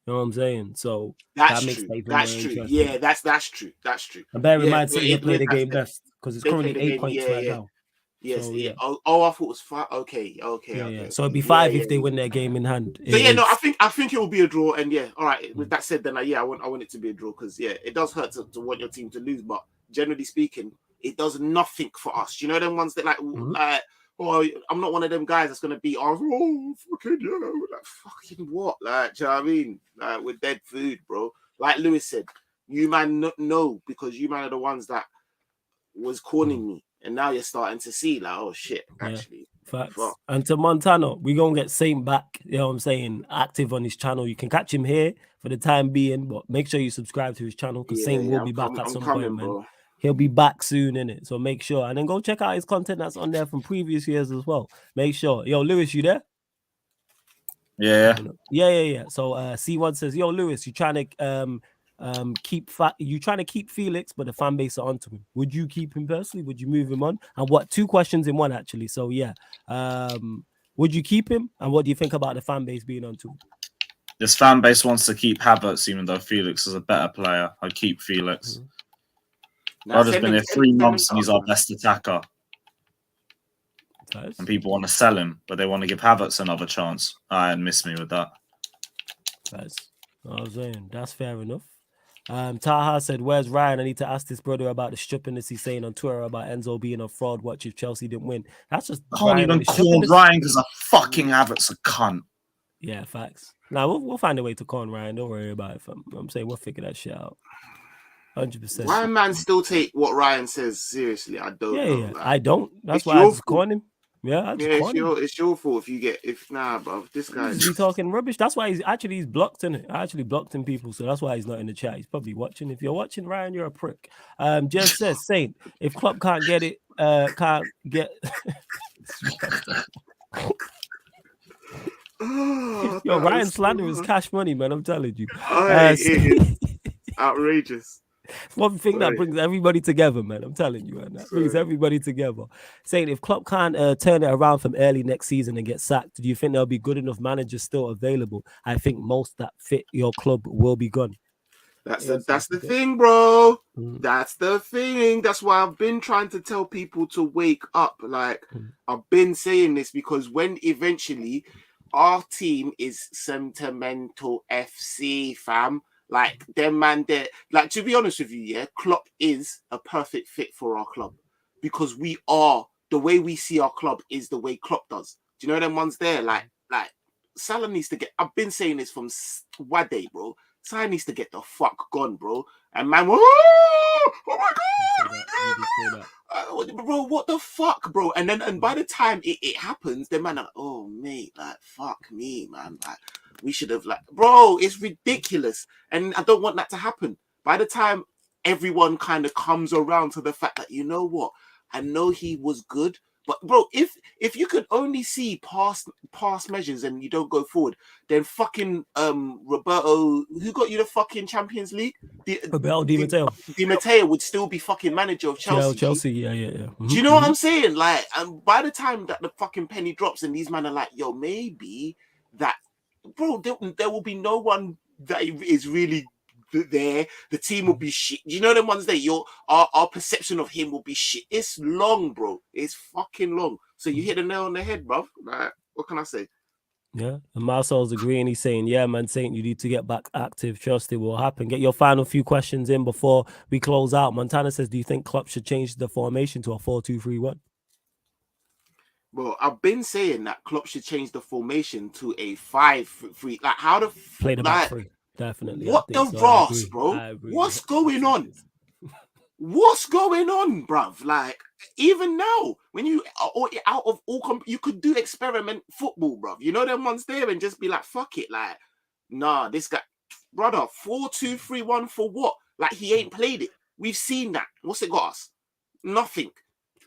know what I'm saying? So that's that makes true. That even that's more true. interesting. Yeah, that's true. That's true. And bear in mind, City have played the game best because it's currently 8 points right now. Yes, so, yeah. Oh, I thought it was 5. Okay. So it'd be 5 if they win their game in hand. So yeah, no, I think it will be a draw, and yeah, all right. With that said, then I want it to be a draw because yeah, it does hurt to want your team to lose, but generally speaking, it does nothing for us. Do you know them ones that like I'm not one of them guys that's gonna be fucking like fucking what, like, do you know what I mean? Like we're dead food, bro. Like Lewis said, you man know because you man are the ones that was cornering me. And now you're starting to see, like, oh shit, actually. Facts. Fuck. And to Montana, we're going to get Saint back, you know what I'm saying, active on his channel. You can catch him here for the time being, but make sure you subscribe to his channel because Saint will be back at some point, man. Bro. He'll be back soon, innit? So make sure. And then go check out his content that's on there from previous years as well. Make sure. Yo, Lewis, you there? Yeah. So C1 says, yo, Lewis, you trying to keep Felix, but the fan base are onto him. Would you keep him personally? Would you move him on? And what 2 questions in one actually? So yeah, would you keep him? And what do you think about the fan base being onto him? This fan base wants to keep Havertz, even though Felix is a better player. I'd keep Felix. I've just been here 3 months and he's our best attacker. Nice. And people want to sell him, but they want to give Havertz another chance. I miss me with that. That's what I was saying. That's fair enough. Taha said, where's Ryan? I need to ask this brother about the stupidness he's saying on Twitter about Enzo being a fraud. Watch if Chelsea didn't win. That's just can't even call Ryan because a fucking Havertz a cunt. Yeah, facts. Now we'll find a way to call Ryan. Don't worry about it. I'm saying we'll figure that shit out. 100%. Why man still take what Ryan says seriously? I don't know. Yeah. Like, I don't. That's why I just call him. Yeah, it's your fault if bro. This guy's talking rubbish. That's why he's blocked in it. I actually blocked him, people, so that's why he's not in the chat. He's probably watching. If you're watching, Ryan, you're a prick. Just says Saint, if Klopp can't get it, can't get. Yo, Ryan slander is cash money, man. I'm telling you. Outrageous. One thing that brings everybody together, man. I'm telling you, man. That brings everybody together. Saying if Klopp can't turn it around from early next season and get sacked, do you think there'll be good enough managers still available? I think most that fit your club will be gone. That's the thing, bro. That's the thing. That's why I've been trying to tell people to wake up. Like I've been saying this because when eventually our team is sentimental FC, fam. Like them man there, like to be honest with you, yeah, Klopp is a perfect fit for our club because we are the way we see our club is the way Klopp does. Do you know them ones there? Like Salah needs to get. I've been saying this from Wade, bro. Salah needs to get the fuck gone, bro. And man, oh my god, bro, what the fuck, bro? And by the time it happens, the man are, oh mate, like fuck me, man, like. We should have bro, it's ridiculous. And I don't want that to happen. By the time everyone kind of comes around to the fact that, you know what, I know he was good, but bro, if you could only see past measures and you don't go forward, then fucking Roberto, who got you the fucking Champions League? Roberto Di Matteo. Di Matteo would still be fucking manager of Chelsea. Chelsea, yeah. Mm-hmm. Do you know what I'm saying? Like, and by the time that the fucking penny drops and these men are like, yo, maybe that, bro, there will be no one that is really there. The team will be shit. You know them ones that our perception of him will be shit. It's long, bro. It's fucking long. So you hit the nail on the head, bro. Like, what can I say? Yeah, and Marcel's agreeing. He's saying, yeah, man, Saint, you need to get back active. Trust it will happen. Get your final few questions in before we close out. Montana says, do you think Klopp should change the formation to a 4-2-3-1? Well, I've been saying that Klopp should change the formation to a 5-3. Like, how the play the back three. Definitely. What the Ross, bro? What's going on? What's going on, bruv? Like, even now, when you are out of all, you could do experiment football, bruv. You know them ones there and just be like, fuck it. Like, nah, this guy, brother, 4-2-3-1 for what? Like, he ain't played it. We've seen that. What's it got us? Nothing.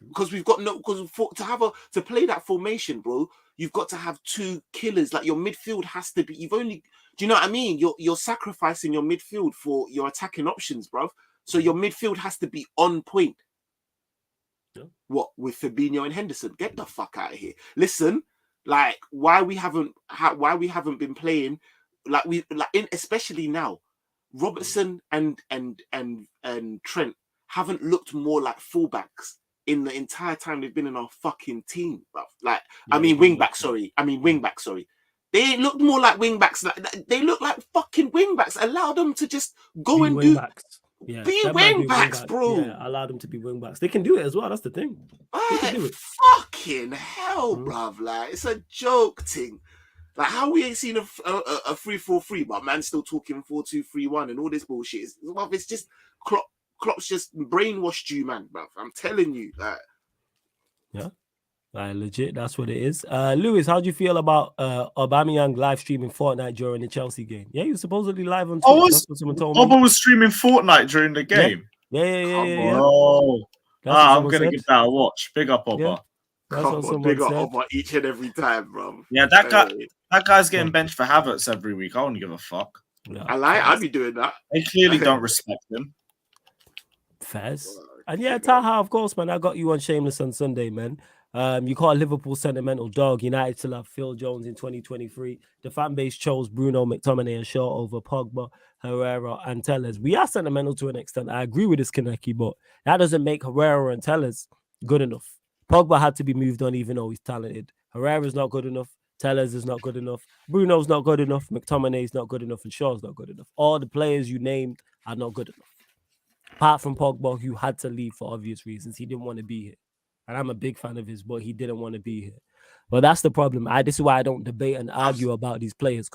Because we've got to play that formation, bro, you've got to have two killers. Like, your midfield has to be, do you know what I mean? You're sacrificing your midfield for your attacking options, bro. So your midfield has to be on point. Yeah. What, with Fabinho and Henderson? Get the fuck out of here. Listen, like, why we haven't been playing, especially now, Robertson and Trent haven't looked more like fullbacks in the entire time they've been in our fucking team, bruv. Like, yeah, wing back, sorry. They look more like wing backs. Like, they look like fucking wing backs. Allow them to just go and do backs. Yeah, be wing backs, bro. Yeah, allow them to be wing backs. They can do it as well. That's the thing. They can do it. Fucking hell, bruv. Like, it's a joke thing. Like, how we ain't seen a 3-4-3, but man still talking 4-2-3-1 and all this bullshit. It's just Klopp's just brainwashed you, man, bruv. I'm telling you. Yeah. Legit, that's what it is. Lewis, how do you feel about Aubameyang live streaming Fortnite during the Chelsea game? Yeah, he was supposedly live on Twitch. That's what someone told me. Aubameyang was streaming Fortnite during the game. Yeah. Oh, I'm gonna give that a watch. Big up, Aubameyang. Yeah. Big up Aubameyang each and every time, bro. Yeah, that guy's getting benched for Havertz every week. I don't give a fuck. Yeah, I'd be doing that. They clearly don't respect him. Fairs. And yeah, Taha, of course, man. I got you on Shameless on Sunday, man. You call Liverpool sentimental dog. United still have Phil Jones in 2023. The fan base chose Bruno, McTominay, and Shaw over Pogba, Herrera, and Telles. We are sentimental to an extent. I agree with this Kaneki, but that doesn't make Herrera and Telles good enough. Pogba had to be moved on, even though he's talented. Herrera's not good enough. Telles is not good enough. Bruno's not good enough. McTominay's not good enough, and Shaw's not good enough. All the players you named are not good enough. Apart from Pogba, who had to leave for obvious reasons. He didn't want to be here. And I'm a big fan of his, but he didn't want to be here. But that's the problem. This is why I don't debate and argue about these players,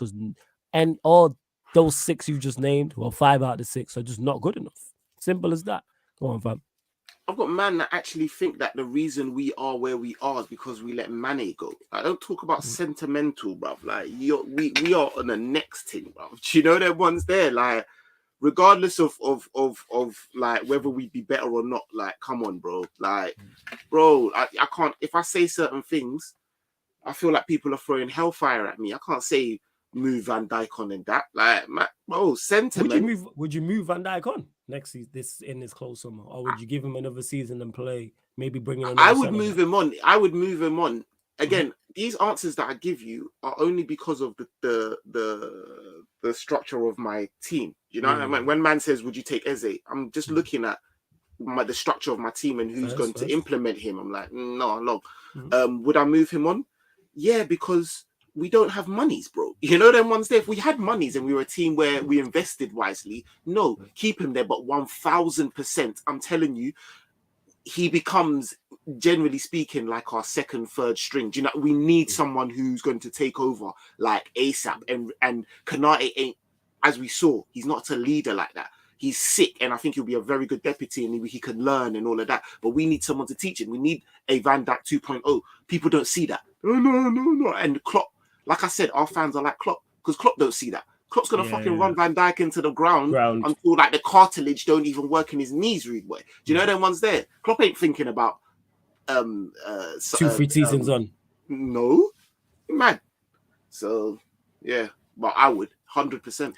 and all those 6 you just named, well, 5 out of the 6 are just not good enough. Simple as that. Go on, fam. I've got man that actually think that the reason we are where we are is because we let Mane go. I don't talk about sentimental, bruv. Like, we are on the next thing, bruv. Do you know them ones there? Like, regardless of like whether we'd be better or not, like, come on, bro. Like, bro, I can't, if I say certain things, I feel like people are throwing hellfire at me. I can't say move Van Dijk on and that. Like, bro, sentiment. Would you move Van Dijk on next season, in this close summer? Or would you give him another season and play, maybe bring in another I would move him on. I would move him on. Again, these answers that I give you are only because of the structure of my team. You know what I mean? When man says, would you take Eze? I'm just looking at the structure of my team and who's going to implement him. I'm like, no. Would I move him on? Yeah, because we don't have monies, bro. You know them ones there? If we had monies and we were a team where we invested wisely, no, keep him there. But 1,000%, I'm telling you, he becomes, generally speaking, like our second, third string. Do you know, we need someone who's going to take over like ASAP. And Konate ain't, as we saw, he's not a leader like that. He's sick, and I think he'll be a very good deputy, and he can learn and all of that. But we need someone to teach him. We need a Van Dijk 2.0. People don't see that. No. And Klopp, like I said, our fans are like Klopp, because Klopp don't see that. Klopp's gonna fucking run Van Dijk into the ground until like the cartilage don't even work in his knees, rude boy. Do you know them ones there? Klopp ain't thinking about 2-3 seasons on. No, mad. So yeah, but I would 100%.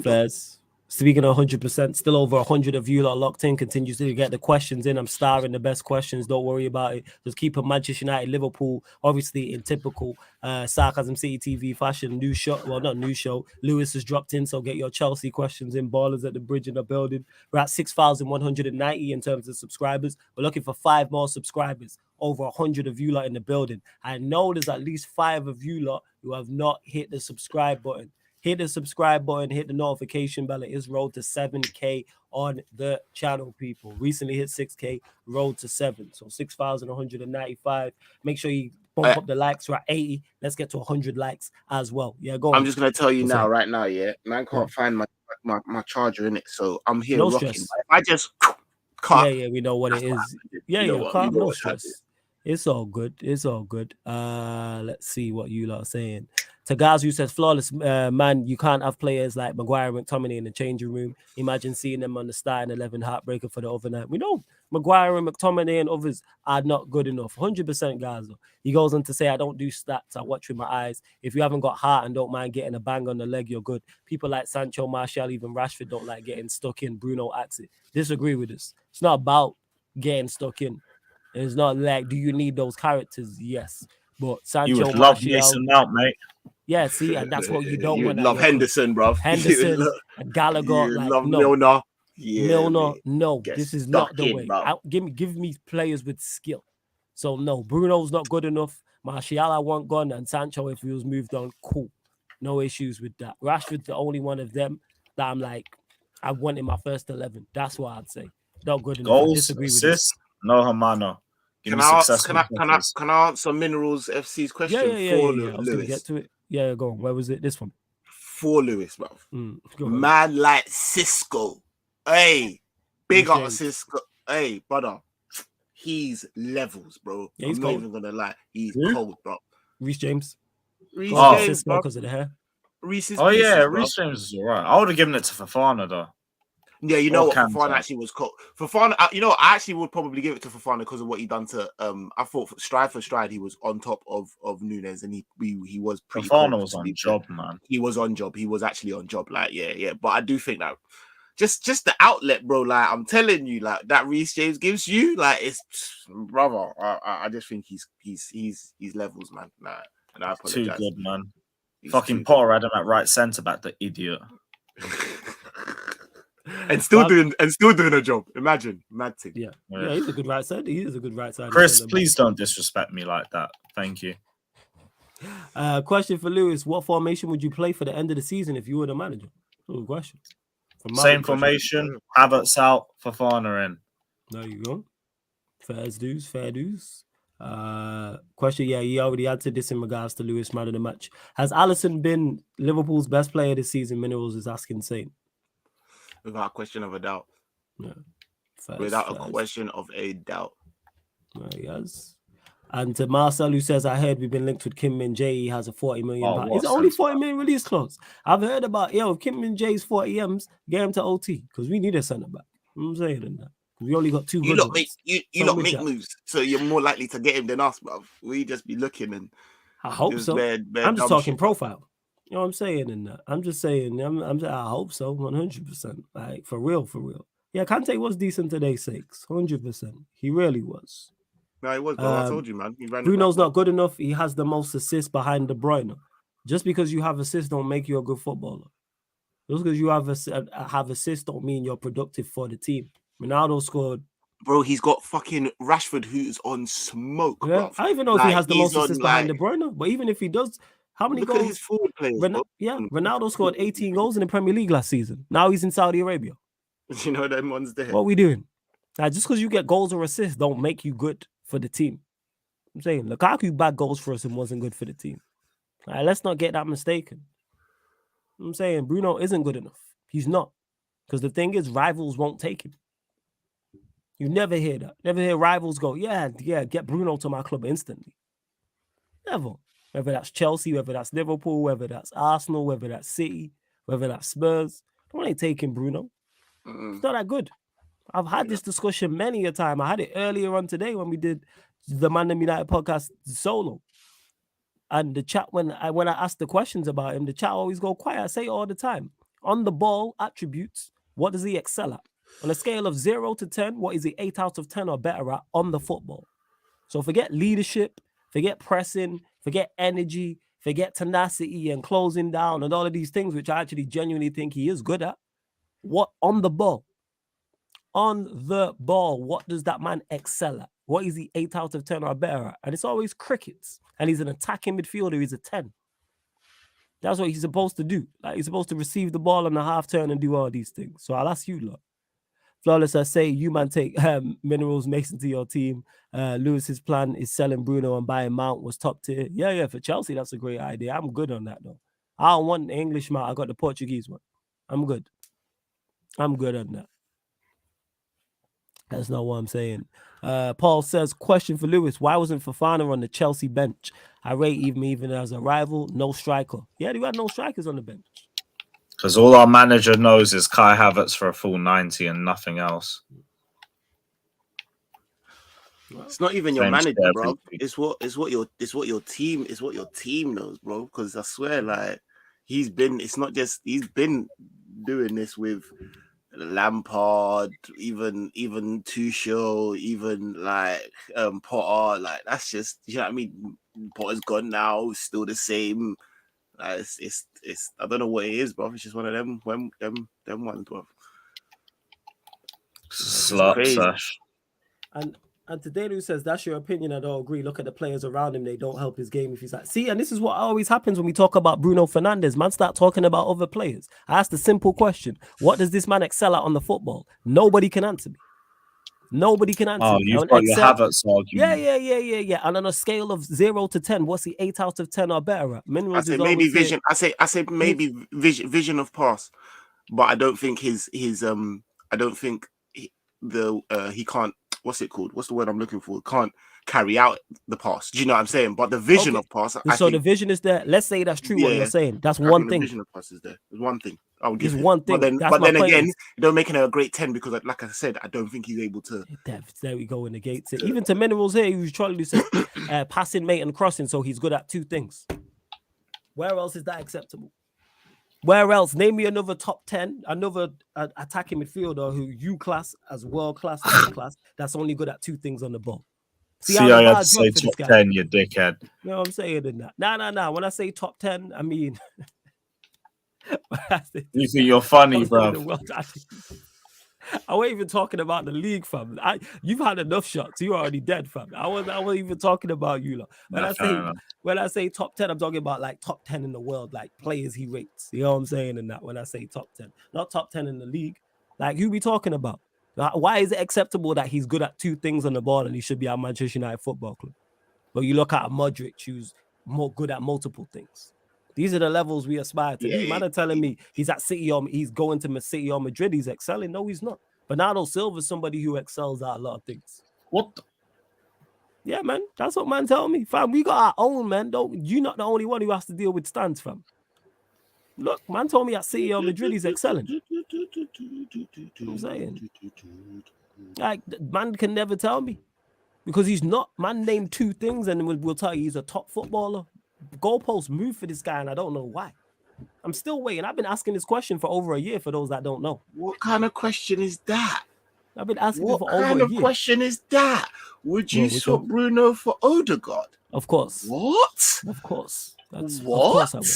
Fairs. Speaking of 100%, still over 100 of you lot locked in. Continues to get the questions in. I'm starring the best questions. Don't worry about it. Just keep it Manchester United, Liverpool, obviously in typical Sarcasm City TV fashion. New show, well, not new show. Lewis has dropped in, so get your Chelsea questions in. Ballers at the bridge in the building. We're at 6,190 in terms of subscribers. We're looking for 5 more subscribers. Over 100 of you lot in the building. I know there's at least 5 of you lot who have not hit the subscribe button. Hit the subscribe button, hit the notification bell. It is road to 7K on the channel, people. Recently hit 6K, road to 7. So 6,195. Make sure you bump up the likes. We're at 80. Let's get to 100 likes as well. Yeah, go on. I'm just going to tell you now, right now, yeah. Man can't find my charger in it, so I'm here rocking. Stress. I just cut. Yeah, we know what it is. Yeah, calm, no stress. It's all good. It's all good. Let's see what you lot are saying. Tagazu says, flawless, man, you can't have players like Maguire and McTominay in the changing room. Imagine seeing them on the starting 11, heartbreaker for the other night. We know Maguire and McTominay and others are not good enough. 100% guys. He goes on to say, I don't do stats. I watch with my eyes. If you haven't got heart and don't mind getting a bang on the leg, you're good. People like Sancho, Martial, even Rashford don't like getting stuck in. Bruno acts it. Disagree with this. It's not about getting stuck in. It's not like, do you need those characters? Yes. But Sancho, you would love Mason Mount, mate. Yeah, see, and that's what you don't you want. Love Henderson, bro. Henderson, Gallagher, you like love no. Milner. Yeah, Milner, no. This is not the way. Give me players with skill. So no, Bruno's not good enough. Martial, I want gone, and Sancho, if he was moved on, cool. No issues with that. Rashford's the only one of them that I'm like, I want in my first 11. That's what I'd say. Not good enough. Goals, assists, no Hamano. Can I answer Minerals FC's question for Lewis? I was gonna get to it. Yeah, go on. Where was it? This one. For Lewis, bro. Man like Cisco. Hey, big up Cisco. Hey, brother. He's levels, bro. Yeah, he's I'm cold. not even gonna lie. He's cold, bro. Reece James. Reece James, because of the hair. Reece James is all right. I would have given it to Fofana, though. Yeah, you know what? Fofana actually was cool. Fofana, I actually would probably give it to Fofana because of what he done to. I thought stride for stride, he was on top of Nunes, and he was pretty. Fofana was on job, man. He was on job. He was actually on job. Like, yeah. But I do think that just the outlet, bro. Like, I'm telling you, like that Reece James gives you, like, it's brother. I just think he's levels, man. Nah, and I apologize. Too good, man. Fucking Potter had him at right centre back, the idiot. And still doing a job. Imagine, mad thing. Yeah, he's a good right side. He is a good right side. Chris, please don't disrespect me like that. Thank you. Question for Lewis: what formation would you play for the end of the season if you were the manager? Good question. Same formation. Havertz out, Fofana in. There you go. Fair dues. Question, he already answered this in regards to Lewis man of the match. Has Alisson been Liverpool's best player this season? Minerals is asking same. Without a question of a doubt. Yeah. Without a question of a doubt. Yes. And to Marcel, who says, I heard we've been linked with Kim Min Jae. He has a 40 million. Is it only 40 million release clause? I've heard about, if Kim Min Jae's 40 M's, get him to OT because we need a centre back. I'm saying that. We only got 2 You lot make moves, so you're more likely to get him than us, bruv. We just be looking and I hope so. I'm just talking profile. You know what I'm saying? And I'm just saying, I hope so, 100%. Like, for real. Yeah, Kante was decent today, 6, 100%. He really was. No, he was, bro. I told you, man. Bruno's not good enough. He has the most assists behind De Bruyne. Just because you have assists don't make you a good footballer. Just because you have assists don't mean you're productive for the team. Ronaldo scored. Bro, he's got fucking Rashford who's on smoke, yeah. bro. I don't even know if he has the most assists behind De Bruyne. But even if he does, how many goals? Look at his forward players, Ronaldo scored 18 goals in the Premier League last season. Now he's in Saudi Arabia. You know them ones there. What are we doing? Just because you get goals or assists don't make you good for the team. I'm saying Lukaku bagged goals for us and wasn't good for the team. Let's not get that mistaken. I'm saying Bruno isn't good enough. He's not. Because the thing is, rivals won't take him. You never hear that. Never hear rivals go, yeah, get Bruno to my club instantly. Never. Whether that's Chelsea, whether that's Liverpool, whether that's Arsenal, whether that's City, whether that's Spurs. I ain't taking Bruno. It's not that good. I've had this discussion many a time. I had it earlier on today when we did the Man United podcast solo. And the chat, when I ask the questions about him, the chat always go quiet. I say it all the time. On the ball attributes, what does he excel at? On a scale of 0 to 10, what is he 8 out of 10 or better at on the football? So forget leadership, forget pressing, forget energy, forget tenacity and closing down and all of these things, which I actually genuinely think he is good at. What on the ball? On the ball, what does that man excel at? What is he 8 out of 10 or better at? And it's always crickets. And he's an attacking midfielder. He's a 10. That's what he's supposed to do. Like, he's supposed to receive the ball on the half turn and do all these things. So I'll ask you, lot. Flawless, I say you man take Minerals Mason to your team. Lewis's plan is selling Bruno and buying Mount was top tier. Yeah, for Chelsea, that's a great idea. I'm good on that, though. I don't want the English Mount. I got the Portuguese one. I'm good on that. That's not what I'm saying. Paul says, question for Lewis. Why wasn't Fofana on the Chelsea bench? I rate even as a rival, no striker. Yeah, you had no strikers on the bench. Because all our manager knows is Kai Havertz for a full 90 and nothing else. It's not even your manager, bro. It's what your team knows, bro. Because I swear, like, he's been doing this with Lampard, even Tuchel, even like Potter. Like, that's just, you know what I mean. Potter's gone now, still the same. It's I don't know what it is, bro. It's just one of them ones, bro. Slut sash. And today who says that's your opinion, I don't agree. Look at the players around him, they don't help his game if he's like, see, and this is what always happens when we talk about Bruno Fernandes. Man start talking about other players. I asked a simple question. What does this man excel at on the football? Nobody can answer me. Nobody can answer. Oh, you've got your Havertz argument. Yeah. And on a scale of 0 to 10, what's he 8 out of 10 or better at? I say maybe vision. I say maybe vision of pass, but I don't think his I don't think he can't. What's it called? What's the word I'm looking for? Can't carry out the pass. Do you know what I'm saying? But the vision of pass. The vision is there. Let's say that's true. What you're saying. That's one thing. The vision of pass is there. There's one thing. I would give one thing. But then again, you don't make it a great 10 because, like I said, I don't think he's able to. There we go in the gates. Even to Minerals here, who's trying to say passing, mate, and crossing, so he's good at 2 things. Where else is that acceptable? Where else? Name me another top 10, another attacking midfielder who you class as world class, class, that's only good at 2 things on the ball. See, I had to say top 10, you dickhead. You know what I'm saying in that? Nah. When I say top 10, I mean. You think you're funny, bro. I wasn't even talking about the league, fam. You've had enough shots. You're already dead, fam. I wasn't even talking about you, lot. When I say top 10, I'm talking about like top 10 in the world, like players he rates. You know what I'm saying in that? When I say top 10, not top 10 in the league. Like, who we talking about? Why is it acceptable that he's good at 2 things on the ball and he should be at Manchester United Football Club? But you look at Modric, who's more good at multiple things. These are the levels we aspire to. These man are telling me he's at City or he's going to City or Madrid. He's excelling. No, he's not. Bernardo Silva is somebody who excels at a lot of things. What? Yeah, man. That's what man tell me. Fam, we got our own, man. You're not the only one who has to deal with stands, fam. Look, man told me at City or Madrid he's excelling. I'm saying. Like, man can never tell me. Because he's not. Man named 2 things and we'll tell you he's a top footballer. Goalposts move for this guy and I don't know why. I'm still waiting. I've been asking this question for over a year for those that don't know. What kind of question is that? I've been asking for over a year. What kind of question is that? Would you swap Bruno for Odegaard? Of course. What? Of course. What? Of course I would.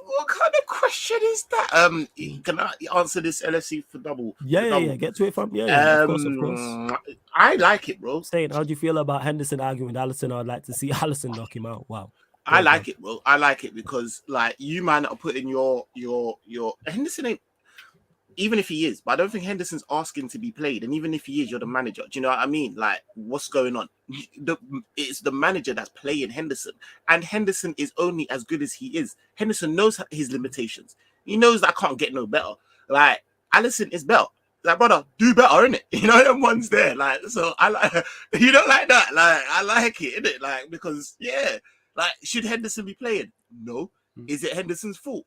What kind of question is that? Can I answer this LFC for double? Yeah. Get to it, fam. Yeah, of course. I like it, bro. Saying, how do you feel about Henderson arguing with Alisson? I'd like to see Alisson knock him out. Wow. I like it, bro. I like it because, like, you man are putting your Henderson ain't, even if he is, but I don't think Henderson's asking to be played. And even if he is, you're the manager. Do you know what I mean? Like, what's going on? It's the manager that's playing Henderson. And Henderson is only as good as he is. Henderson knows his limitations. He knows that I can't get no better. Like, Alisson is better. Like, brother, do better, innit? You know, them ones there. Like, so I like, you don't like that? Like, I like it, innit? Like, because, yeah. Like, should Henderson be playing? No. Is it Henderson's fault?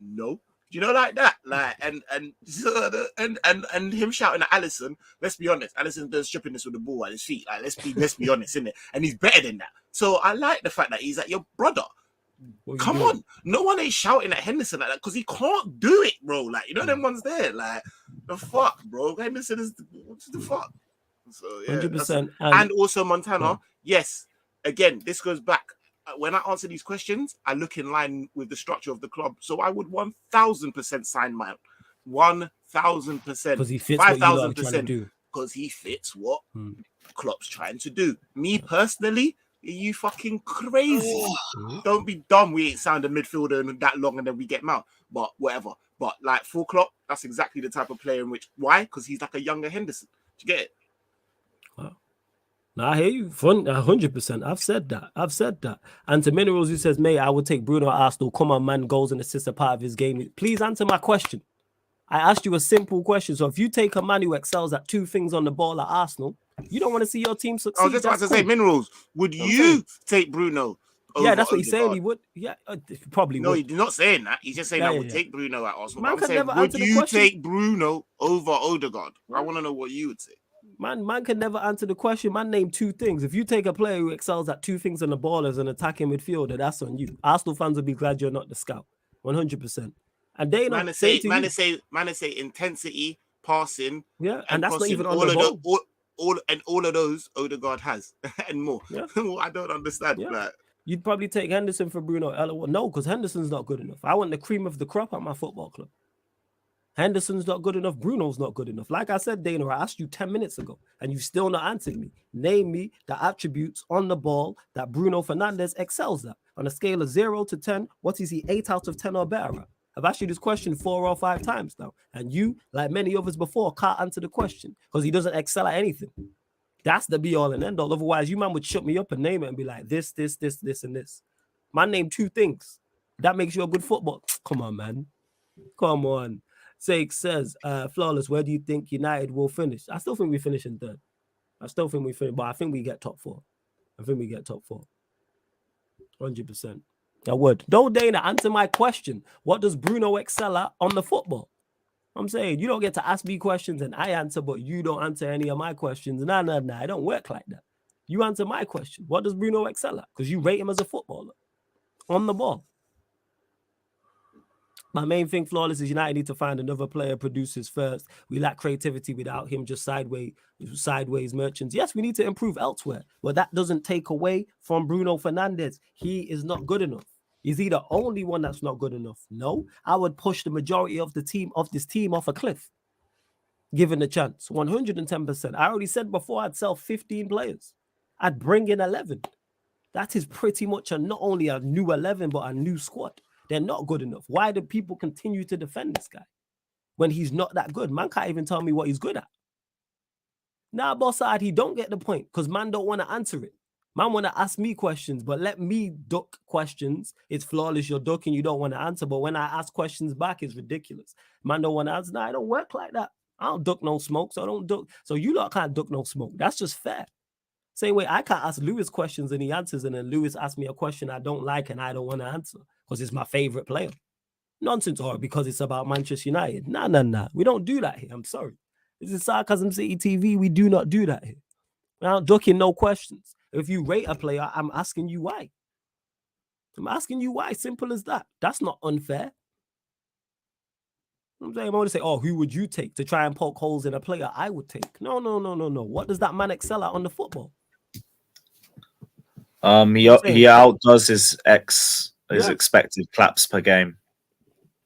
No. Do you know like that? Like and him shouting at Alisson, let's be honest, Alisson does stripping this with the ball at his feet. Like let's be honest, innit? And he's better than that. So I like the fact that he's like your brother. Come on, no one ain't shouting at Henderson like that because he can't do it, bro. Like you know them ones there, like the fuck, bro. Henderson is what's the fuck. So yeah, 100%. And also Montana, yes. Again, this goes back. When I answer these questions, I look in line with the structure of the club. So I would 1,000% sign Mount. 1,000%. Because he fits 5,000%. Because he fits what Klopp's trying to do. Me personally, are you fucking crazy? Don't be dumb. We ain't signed a midfielder in that long and then we get Mount. But whatever. But like for Klopp, that's exactly the type of player in which. Why? Because he's like a younger Henderson. Do you get it? Wow. Now, I hear you 100%. I've said that. And to Minerals, who says, mate, I would take Bruno at Arsenal. Come on, man, goals and assists are part of his game. Please answer my question. I asked you a simple question. So if you take a man who excels at 2 things on the ball at Arsenal, you don't want to see your team succeed. I was just about to say, Minerals, would you take Bruno? Yeah, that's what he's saying. He would. Yeah, probably no, would. he's not saying that. He's just saying I would take Bruno at Arsenal. Man, I'm saying, would you take Bruno over Odegaard? I want to know what you would say. Man can never answer the question. Man, name 2 things. If you take a player who excels at 2 things on the ball as an attacking midfielder, that's on you. Arsenal fans will be glad you're not the scout. 100%. And they know. Man say intensity, passing. Yeah, and that's crossing, not even on the ball. All of those Odegaard has and more. Yeah. I don't understand. Yeah. Like, you'd probably take Henderson for Bruno. No, because Henderson's not good enough. I want the cream of the crop at my football club. Henderson's not good enough. Bruno's not good enough. Like I said, Dana, I asked you 10 minutes ago, and you've still not answered me. Name me the attributes on the ball that Bruno Fernandes excels at. On a scale of 0 to 10, what is he 8 out of 10 or better at? I've asked you this question 4 or 5 times now, and you, like many others before, can't answer the question because he doesn't excel at anything. That's the be-all and end-all. Otherwise, you man would shut me up and name it and be like, this, and this. Man, name 2 things. That makes you a good football. Come on, man. Come on. Sake says, Flawless, where do you think United will finish? I still think we finish in 3rd. But I think we get top 4. 100%. I would. Don't Dana answer my question. What does Bruno excel at on the football? I'm saying you don't get to ask me questions and I answer, but you don't answer any of my questions. Nah. I don't work like that. You answer my question. What does Bruno excel at? Because you rate him as a footballer on the ball. My main thing, Flawless, is United need to find another player produces first. We lack creativity without him, just sideways merchants. Yes, we need to improve elsewhere, but that doesn't take away from Bruno Fernandes. He is not good enough. Is he the only one that's not good enough? No. I would push the majority of this team off a cliff, given the chance. 110%. I already said before I'd sell 15 players. I'd bring in 11. That is pretty much not only a new 11, but a new squad. They're not good enough. Why do people continue to defend this guy when he's not that good? Man can't even tell me what he's good at. Nah, Bossard, he don't get the point because man don't want to answer it. Man want to ask me questions, but let me duck questions. It's Flawless, you're ducking, you don't want to answer. But when I ask questions back, it's ridiculous. Man don't want to answer. Nah, I don't work like that. I don't duck no smoke, so I don't duck. So you lot can't duck no smoke. That's just fair. Same way I can't ask Lewis questions and he answers, and then Lewis asks me a question I don't like and I don't want to answer because it's my favorite player. Nonsense, or because it's about Manchester United. Nah. We don't do that here. I'm sorry. This is Sarcasm City TV. We do not do that here. We're not ducking no questions. If you rate a player, I'm asking you why. Simple as that. That's not unfair. I'm saying, I want to say, who would you take to try and poke holes in a player I would take? No. What does that man excel at on the football? He outdoes his expected claps per game.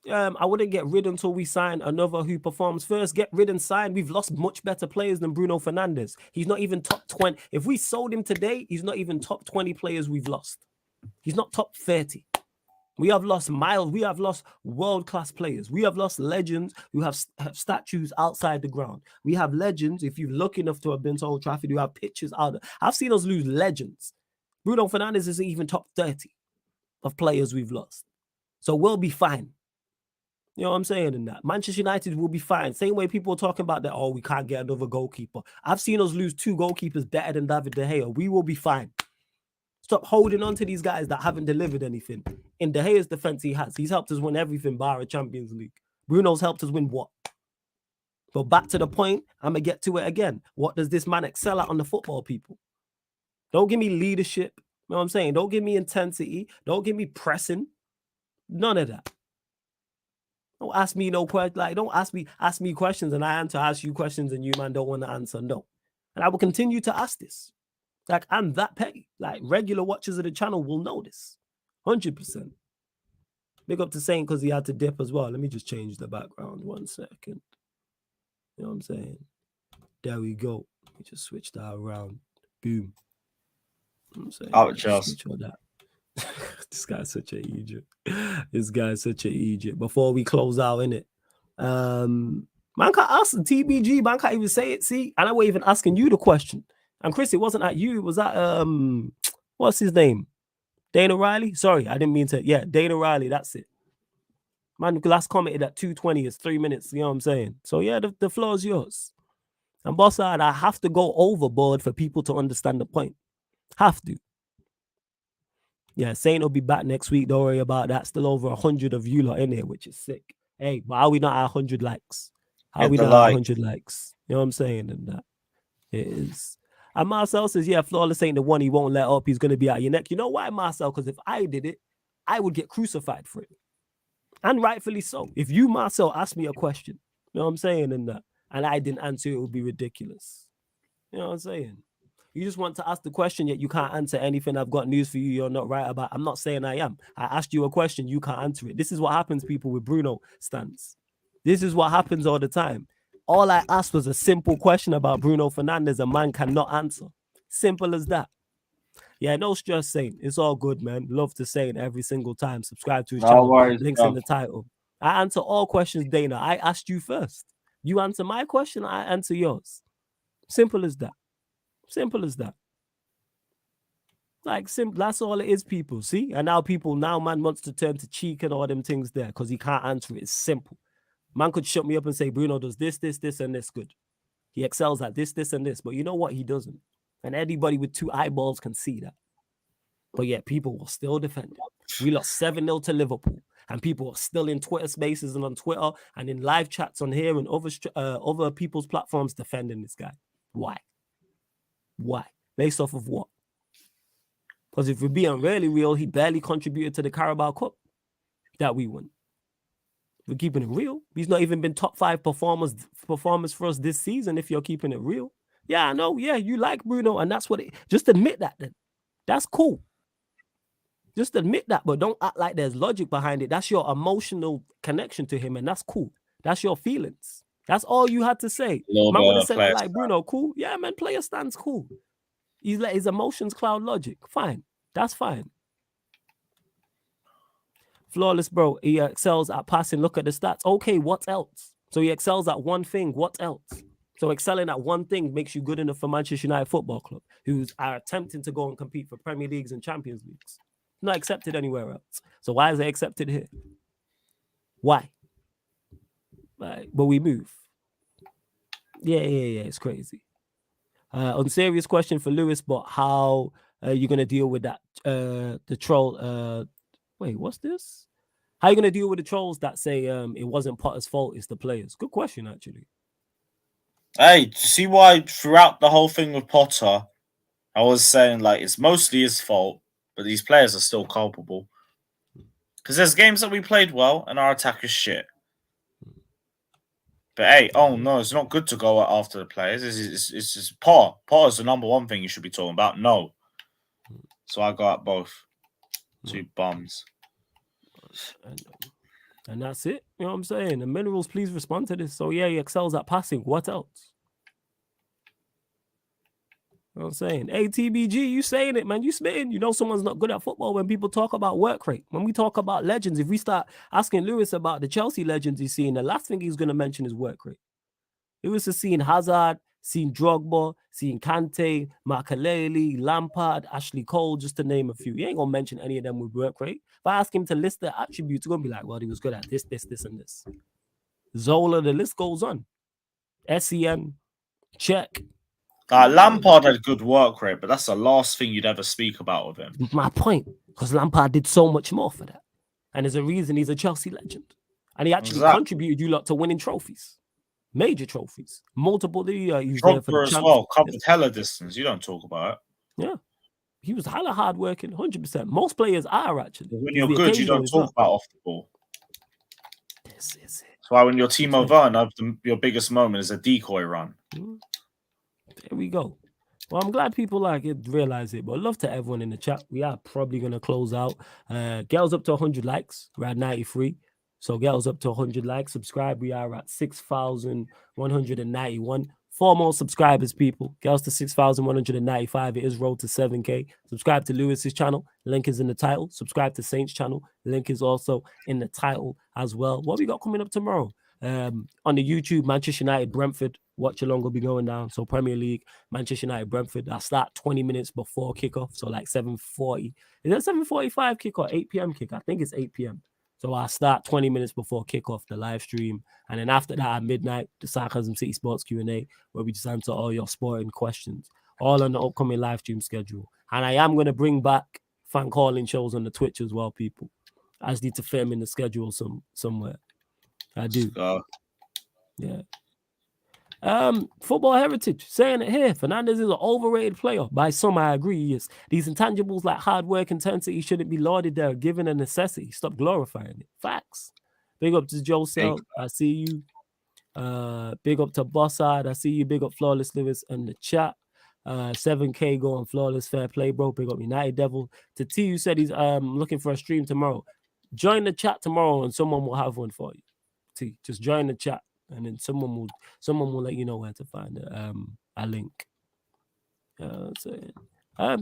I wouldn't get rid until we sign another who performs first. Get rid and sign. We've lost much better players than Bruno Fernandes. He's not even top 20. If we sold him today, he's not even top 20 players we've lost. He's not top 30. We have lost miles. We have lost world-class players. We have lost legends who have statues outside the ground. We have legends, if you're lucky enough to have been to Old Trafford, who have pictures out there. I've seen us lose legends. Bruno Fernandes isn't even top 30 of players we've lost. So we'll be fine. You know what I'm saying in that? Manchester United will be fine. Same way people are talking about that, we can't get another goalkeeper. I've seen us lose 2 goalkeepers better than David De Gea. We will be fine. Stop holding on to these guys that haven't delivered anything. In De Gea's defense, he has. He's helped us win everything bar a Champions League. Bruno's helped us win what? But back to the point, I'm going to get to it again. What does this man excel at on the football, people? Don't give me leadership. You know what I'm saying? Don't give me intensity. Don't give me pressing. None of that. Don't ask me no questions. Like, don't ask me questions and I answer, ask you questions and you, man, don't want to answer. No. And I will continue to ask this. Like, I'm that petty. Like, regular watchers of the channel will know this. 100%. Big up to Saint because he had to dip as well. Let me just change the background 1 second. You know what I'm saying? There we go. We just switch that around. Boom. You know what I'm saying? Out just. This guy's such an Egypt. This guy's such an Egypt. Before we close out, innit? Man can't ask the TBG. Man can't even say it. See? And I wasn't even asking you the question. And Chris, it wasn't at you. It was at what's his name? Dana Riley? Sorry, I didn't mean to. Yeah, Dana Riley. That's it. Man, last commented at 2:20. It's 3 minutes. You know what I'm saying? So yeah, the floor is yours. And boss, I have to go overboard for people to understand the point. Have to. Yeah, Saint will be back next week. Don't worry about that. Still over 100 of you lot in here, which is sick. Hey, but how are we not at 100 likes? How are we not at 100 likes? You know what I'm saying? And that it is. And Marcel says, yeah, Flawless ain't the one he won't let up. He's going to be at your neck. You know why, Marcel? Because if I did it, I would get crucified for it. And rightfully so. If you, Marcel, asked me a question, you know what I'm saying? And I didn't answer, it would be ridiculous. You know what I'm saying? You just want to ask the question, yet you can't answer anything. I've got news for you you're not right about. I'm not saying I am. I asked you a question, you can't answer it. This is what happens, people, with Bruno stance. This is what happens all the time. All I asked was a simple question about Bruno Fernandes. A man cannot answer. Simple as that. Yeah, no stress, Saint. It's all good, man. Love to Saint every single time. Subscribe to his channel. Links in the title. I answer all questions, Dana. I asked you first. You answer my question, I answer yours. Simple as that. Simple as that. Like, simple. That's all it is, people. See? And now man wants to turn to cheek and all them things there because he can't answer it. It's simple. Man could shut me up and say, Bruno does this, and this good. He excels at this, and this. But you know what? He doesn't. And anybody with 2 eyeballs can see that. But yet people will still defend him. We lost 7-0 to Liverpool. And people are still in Twitter spaces and on Twitter and in live chats on here and other people's platforms defending this guy. Why? Why? Based off of what? Because if we're being really real, he barely contributed to the Carabao Cup that we won. We're keeping it real. He's not even been top 5 performers for us this season if you're keeping it real. Yeah, I know. Yeah, you like Bruno, and that's what it... Just admit that then. That's cool. Just admit that, but don't act like there's logic behind it. That's your emotional connection to him, and that's cool. That's your feelings. That's all you had to say. Man would have said, I like Bruno, cool. Yeah, man, player stands cool. He's let his emotions cloud logic. Fine. That's fine. Flawless, bro. He excels at passing. Look at the stats. Okay, what else? So he excels at one thing. What else? So excelling at one thing makes you good enough for Manchester United Football Club, who are attempting to go and compete for Premier Leagues and Champions Leagues. Not accepted anywhere else. So why is it accepted here? Why? Like, but we move. Yeah. It's crazy. Unserious question for Lewis, but how are you going to deal with that? The troll. Wait, what's this? How are you going to deal with the trolls that say it wasn't Potter's fault, it's the players? Good question, actually. Hey, see why throughout the whole thing with Potter, I was saying, like, it's mostly his fault, but these players are still culpable. Because there's games that we played well and our attack is shit. But hey, no, it's not good to go after the players. It's just Potter. Potter's the number one thing you should be talking about. No. So I got both. 2 bums. And that's it. You know what I'm saying? The Minerals, please respond to this. So yeah, he excels at passing. What else? You know what I'm saying? Hey, TBG, you saying it, man. You spitting. You know someone's not good at football when people talk about work rate. When we talk about legends, if we start asking Lewis about the Chelsea legends he's seen, the last thing he's going to mention is work rate. Lewis has seen Hazard, seen Drogba, seen Kante, Makelele, Lampard, Ashley Cole, just to name a few. He ain't going to mention any of them with work rate. If I ask him to list their attributes, he's going to be like, well, he was good at this, and this. Zola, the list goes on. SEN, check. Lampard had good work rate, but that's the last thing you'd ever speak about with him. My point, because Lampard did so much more for that. And there's a reason he's a Chelsea legend. And he actually contributed you lot to winning trophies. Major trophies. Multiple. He was there for the as well. Covered hella distance. You don't talk about it. Yeah. He was hella hard working, 100%. Most players are actually. When you're good, you don't talk about off the ball. This is it. That's why when you're Timo Werner, your biggest moment is a decoy run. There we go. Well, I'm glad people realize it, but love to everyone in the chat. We are probably going to close out. Girls up to 100 likes. We're at 93. So girls up to 100 likes. Subscribe. We are at 6,191. 4 more subscribers, people. Girls to 6,195. It is road to 7K. Subscribe to Lewis's channel. Link is in the title. Subscribe to Saint's channel. Link is also in the title as well. What we got coming up tomorrow? On the YouTube, Manchester United, Brentford. Watch along will be going down. So Premier League, Manchester United, Brentford. I start 20 minutes before kickoff. So like 7:40. Is that 7:45 kick or 8 p.m. kick? I think it's 8 p.m. So I start 20 minutes before kickoff, the live stream. And then after that, at midnight, the Sarcasm City Sports Q&A, where we just answer all your sporting questions, all on the upcoming live stream schedule. And I am going to bring back fan calling shows on the Twitch as well, people. I just need to film in the schedule somewhere. I do. Yeah. Football heritage, saying it here. Fernandez is an overrated player. By some, I agree. Yes. These intangibles like hard work, intensity shouldn't be lauded. They're given a necessity. Stop glorifying it. Facts. Big up to Joe Sell. I see you. Big up to Bossard. I see you. Big up Flawless Lewis in the chat. 7K going flawless. Fair play, bro. Big up United Devil. To T, you said he's looking for a stream tomorrow. Join the chat tomorrow and someone will have one for you. T, just join the chat. And then someone will let you know where to find a link.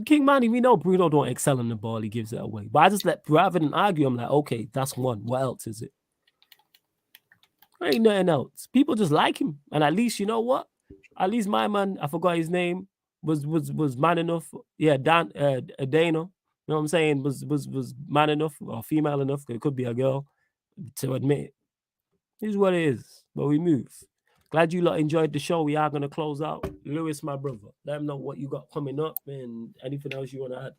King Manny, we know Bruno don't excel in the ball, he gives it away. But I just rather than argue, I'm like, okay, that's one. What else is it? There ain't nothing else. People just like him. And at least, you know what? At least my man, I forgot his name, was man enough. Yeah, Dana, you know what I'm saying? Was man enough or female enough, it could be a girl, to admit it. Here's what it is. But we move. Glad you lot enjoyed the show. We are going to close out. Lewis, my brother, let them know what you got coming up and anything else you want to add.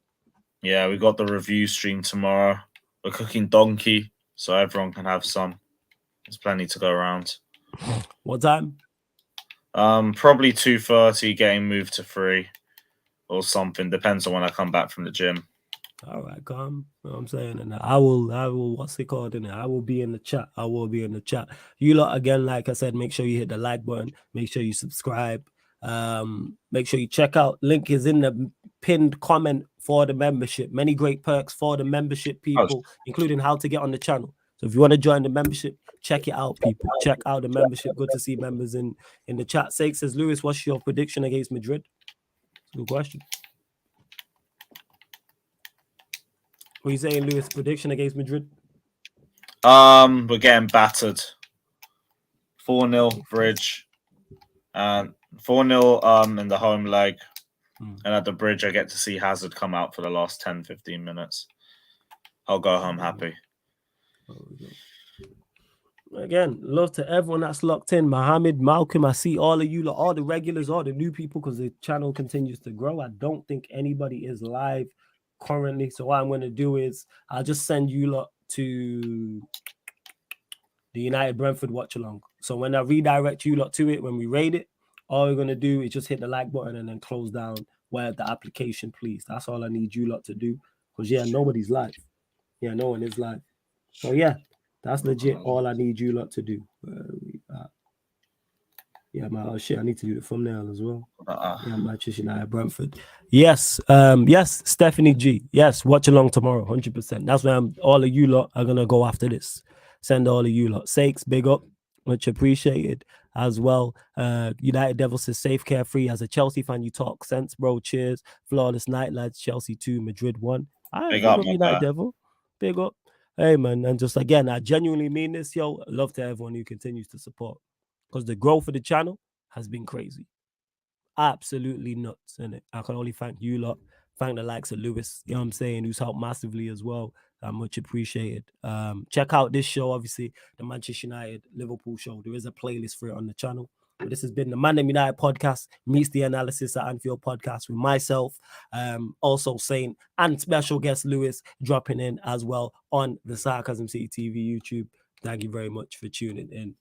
Yeah, we got the review stream tomorrow. We're cooking donkey, so everyone can have some. There's plenty to go around. What time? Probably 2:30, getting moved to 3 or something. Depends on when I come back from the gym. All right, calm. You know what I'm saying? And I will, what's it called in there? I will be in the chat. You lot, again, like I said, make sure you hit the like button. Make sure you subscribe. Make sure you check out. Link is in the pinned comment for the membership. Many great perks for the membership people, including how to get on the channel. So if you want to join the membership, check it out, people. Check out the membership. Good to see members in the chat. Sake says, Lewis, what's your prediction against Madrid? Good question. What are you saying, Lewis? Prediction against Madrid? We're getting battered. 4-0 Bridge. 4-0 in the home leg. And at the Bridge, I get to see Hazard come out for the last 10-15 minutes. I'll go home happy. Again, love to everyone that's locked in. Mohammed, Malcolm, I see all of you, all the regulars, all the new people, because the channel continues to grow. I don't think anybody is live currently. So what I'm going to do is I'll just send you lot to the United Brentford watch along. So when I redirect you lot to it, when we rate it, all we're going to do is just hit the like button and then close down where the application, please. That's all I need you lot to do. Because, yeah, nobody's live. Yeah, no one is live. So, yeah, that's legit all I need you lot to do. Yeah, man. Oh shit, I need to do the thumbnail as well. Yeah, Manchester United, Brentford. Yes, yes, Stephanie G. Yes, watch along tomorrow, 100%. That's where all of you lot are gonna go after this. Send all of you lot. Sakes, big up, much appreciated as well. United Devils says safe, carefree. As a Chelsea fan, you talk sense, bro. Cheers. Flawless night, lads. Chelsea 2, Madrid 1. Big up, United Devil. Big up. Hey man, and just again, I genuinely mean this, yo. Love to everyone who continues to support. Because the growth of the channel has been crazy. Absolutely nuts, innit? I can only thank you lot. Thank the likes of Lewis, you know what I'm saying, who's helped massively as well. Much appreciated. Check out this show, obviously, the Manchester United Liverpool show. There is a playlist for it on the channel. But this has been the Man United podcast meets the analysis at Anfield podcast with myself, also Saint, and special guest Lewis dropping in as well on the Sarcasm City TV YouTube. Thank you very much for tuning in.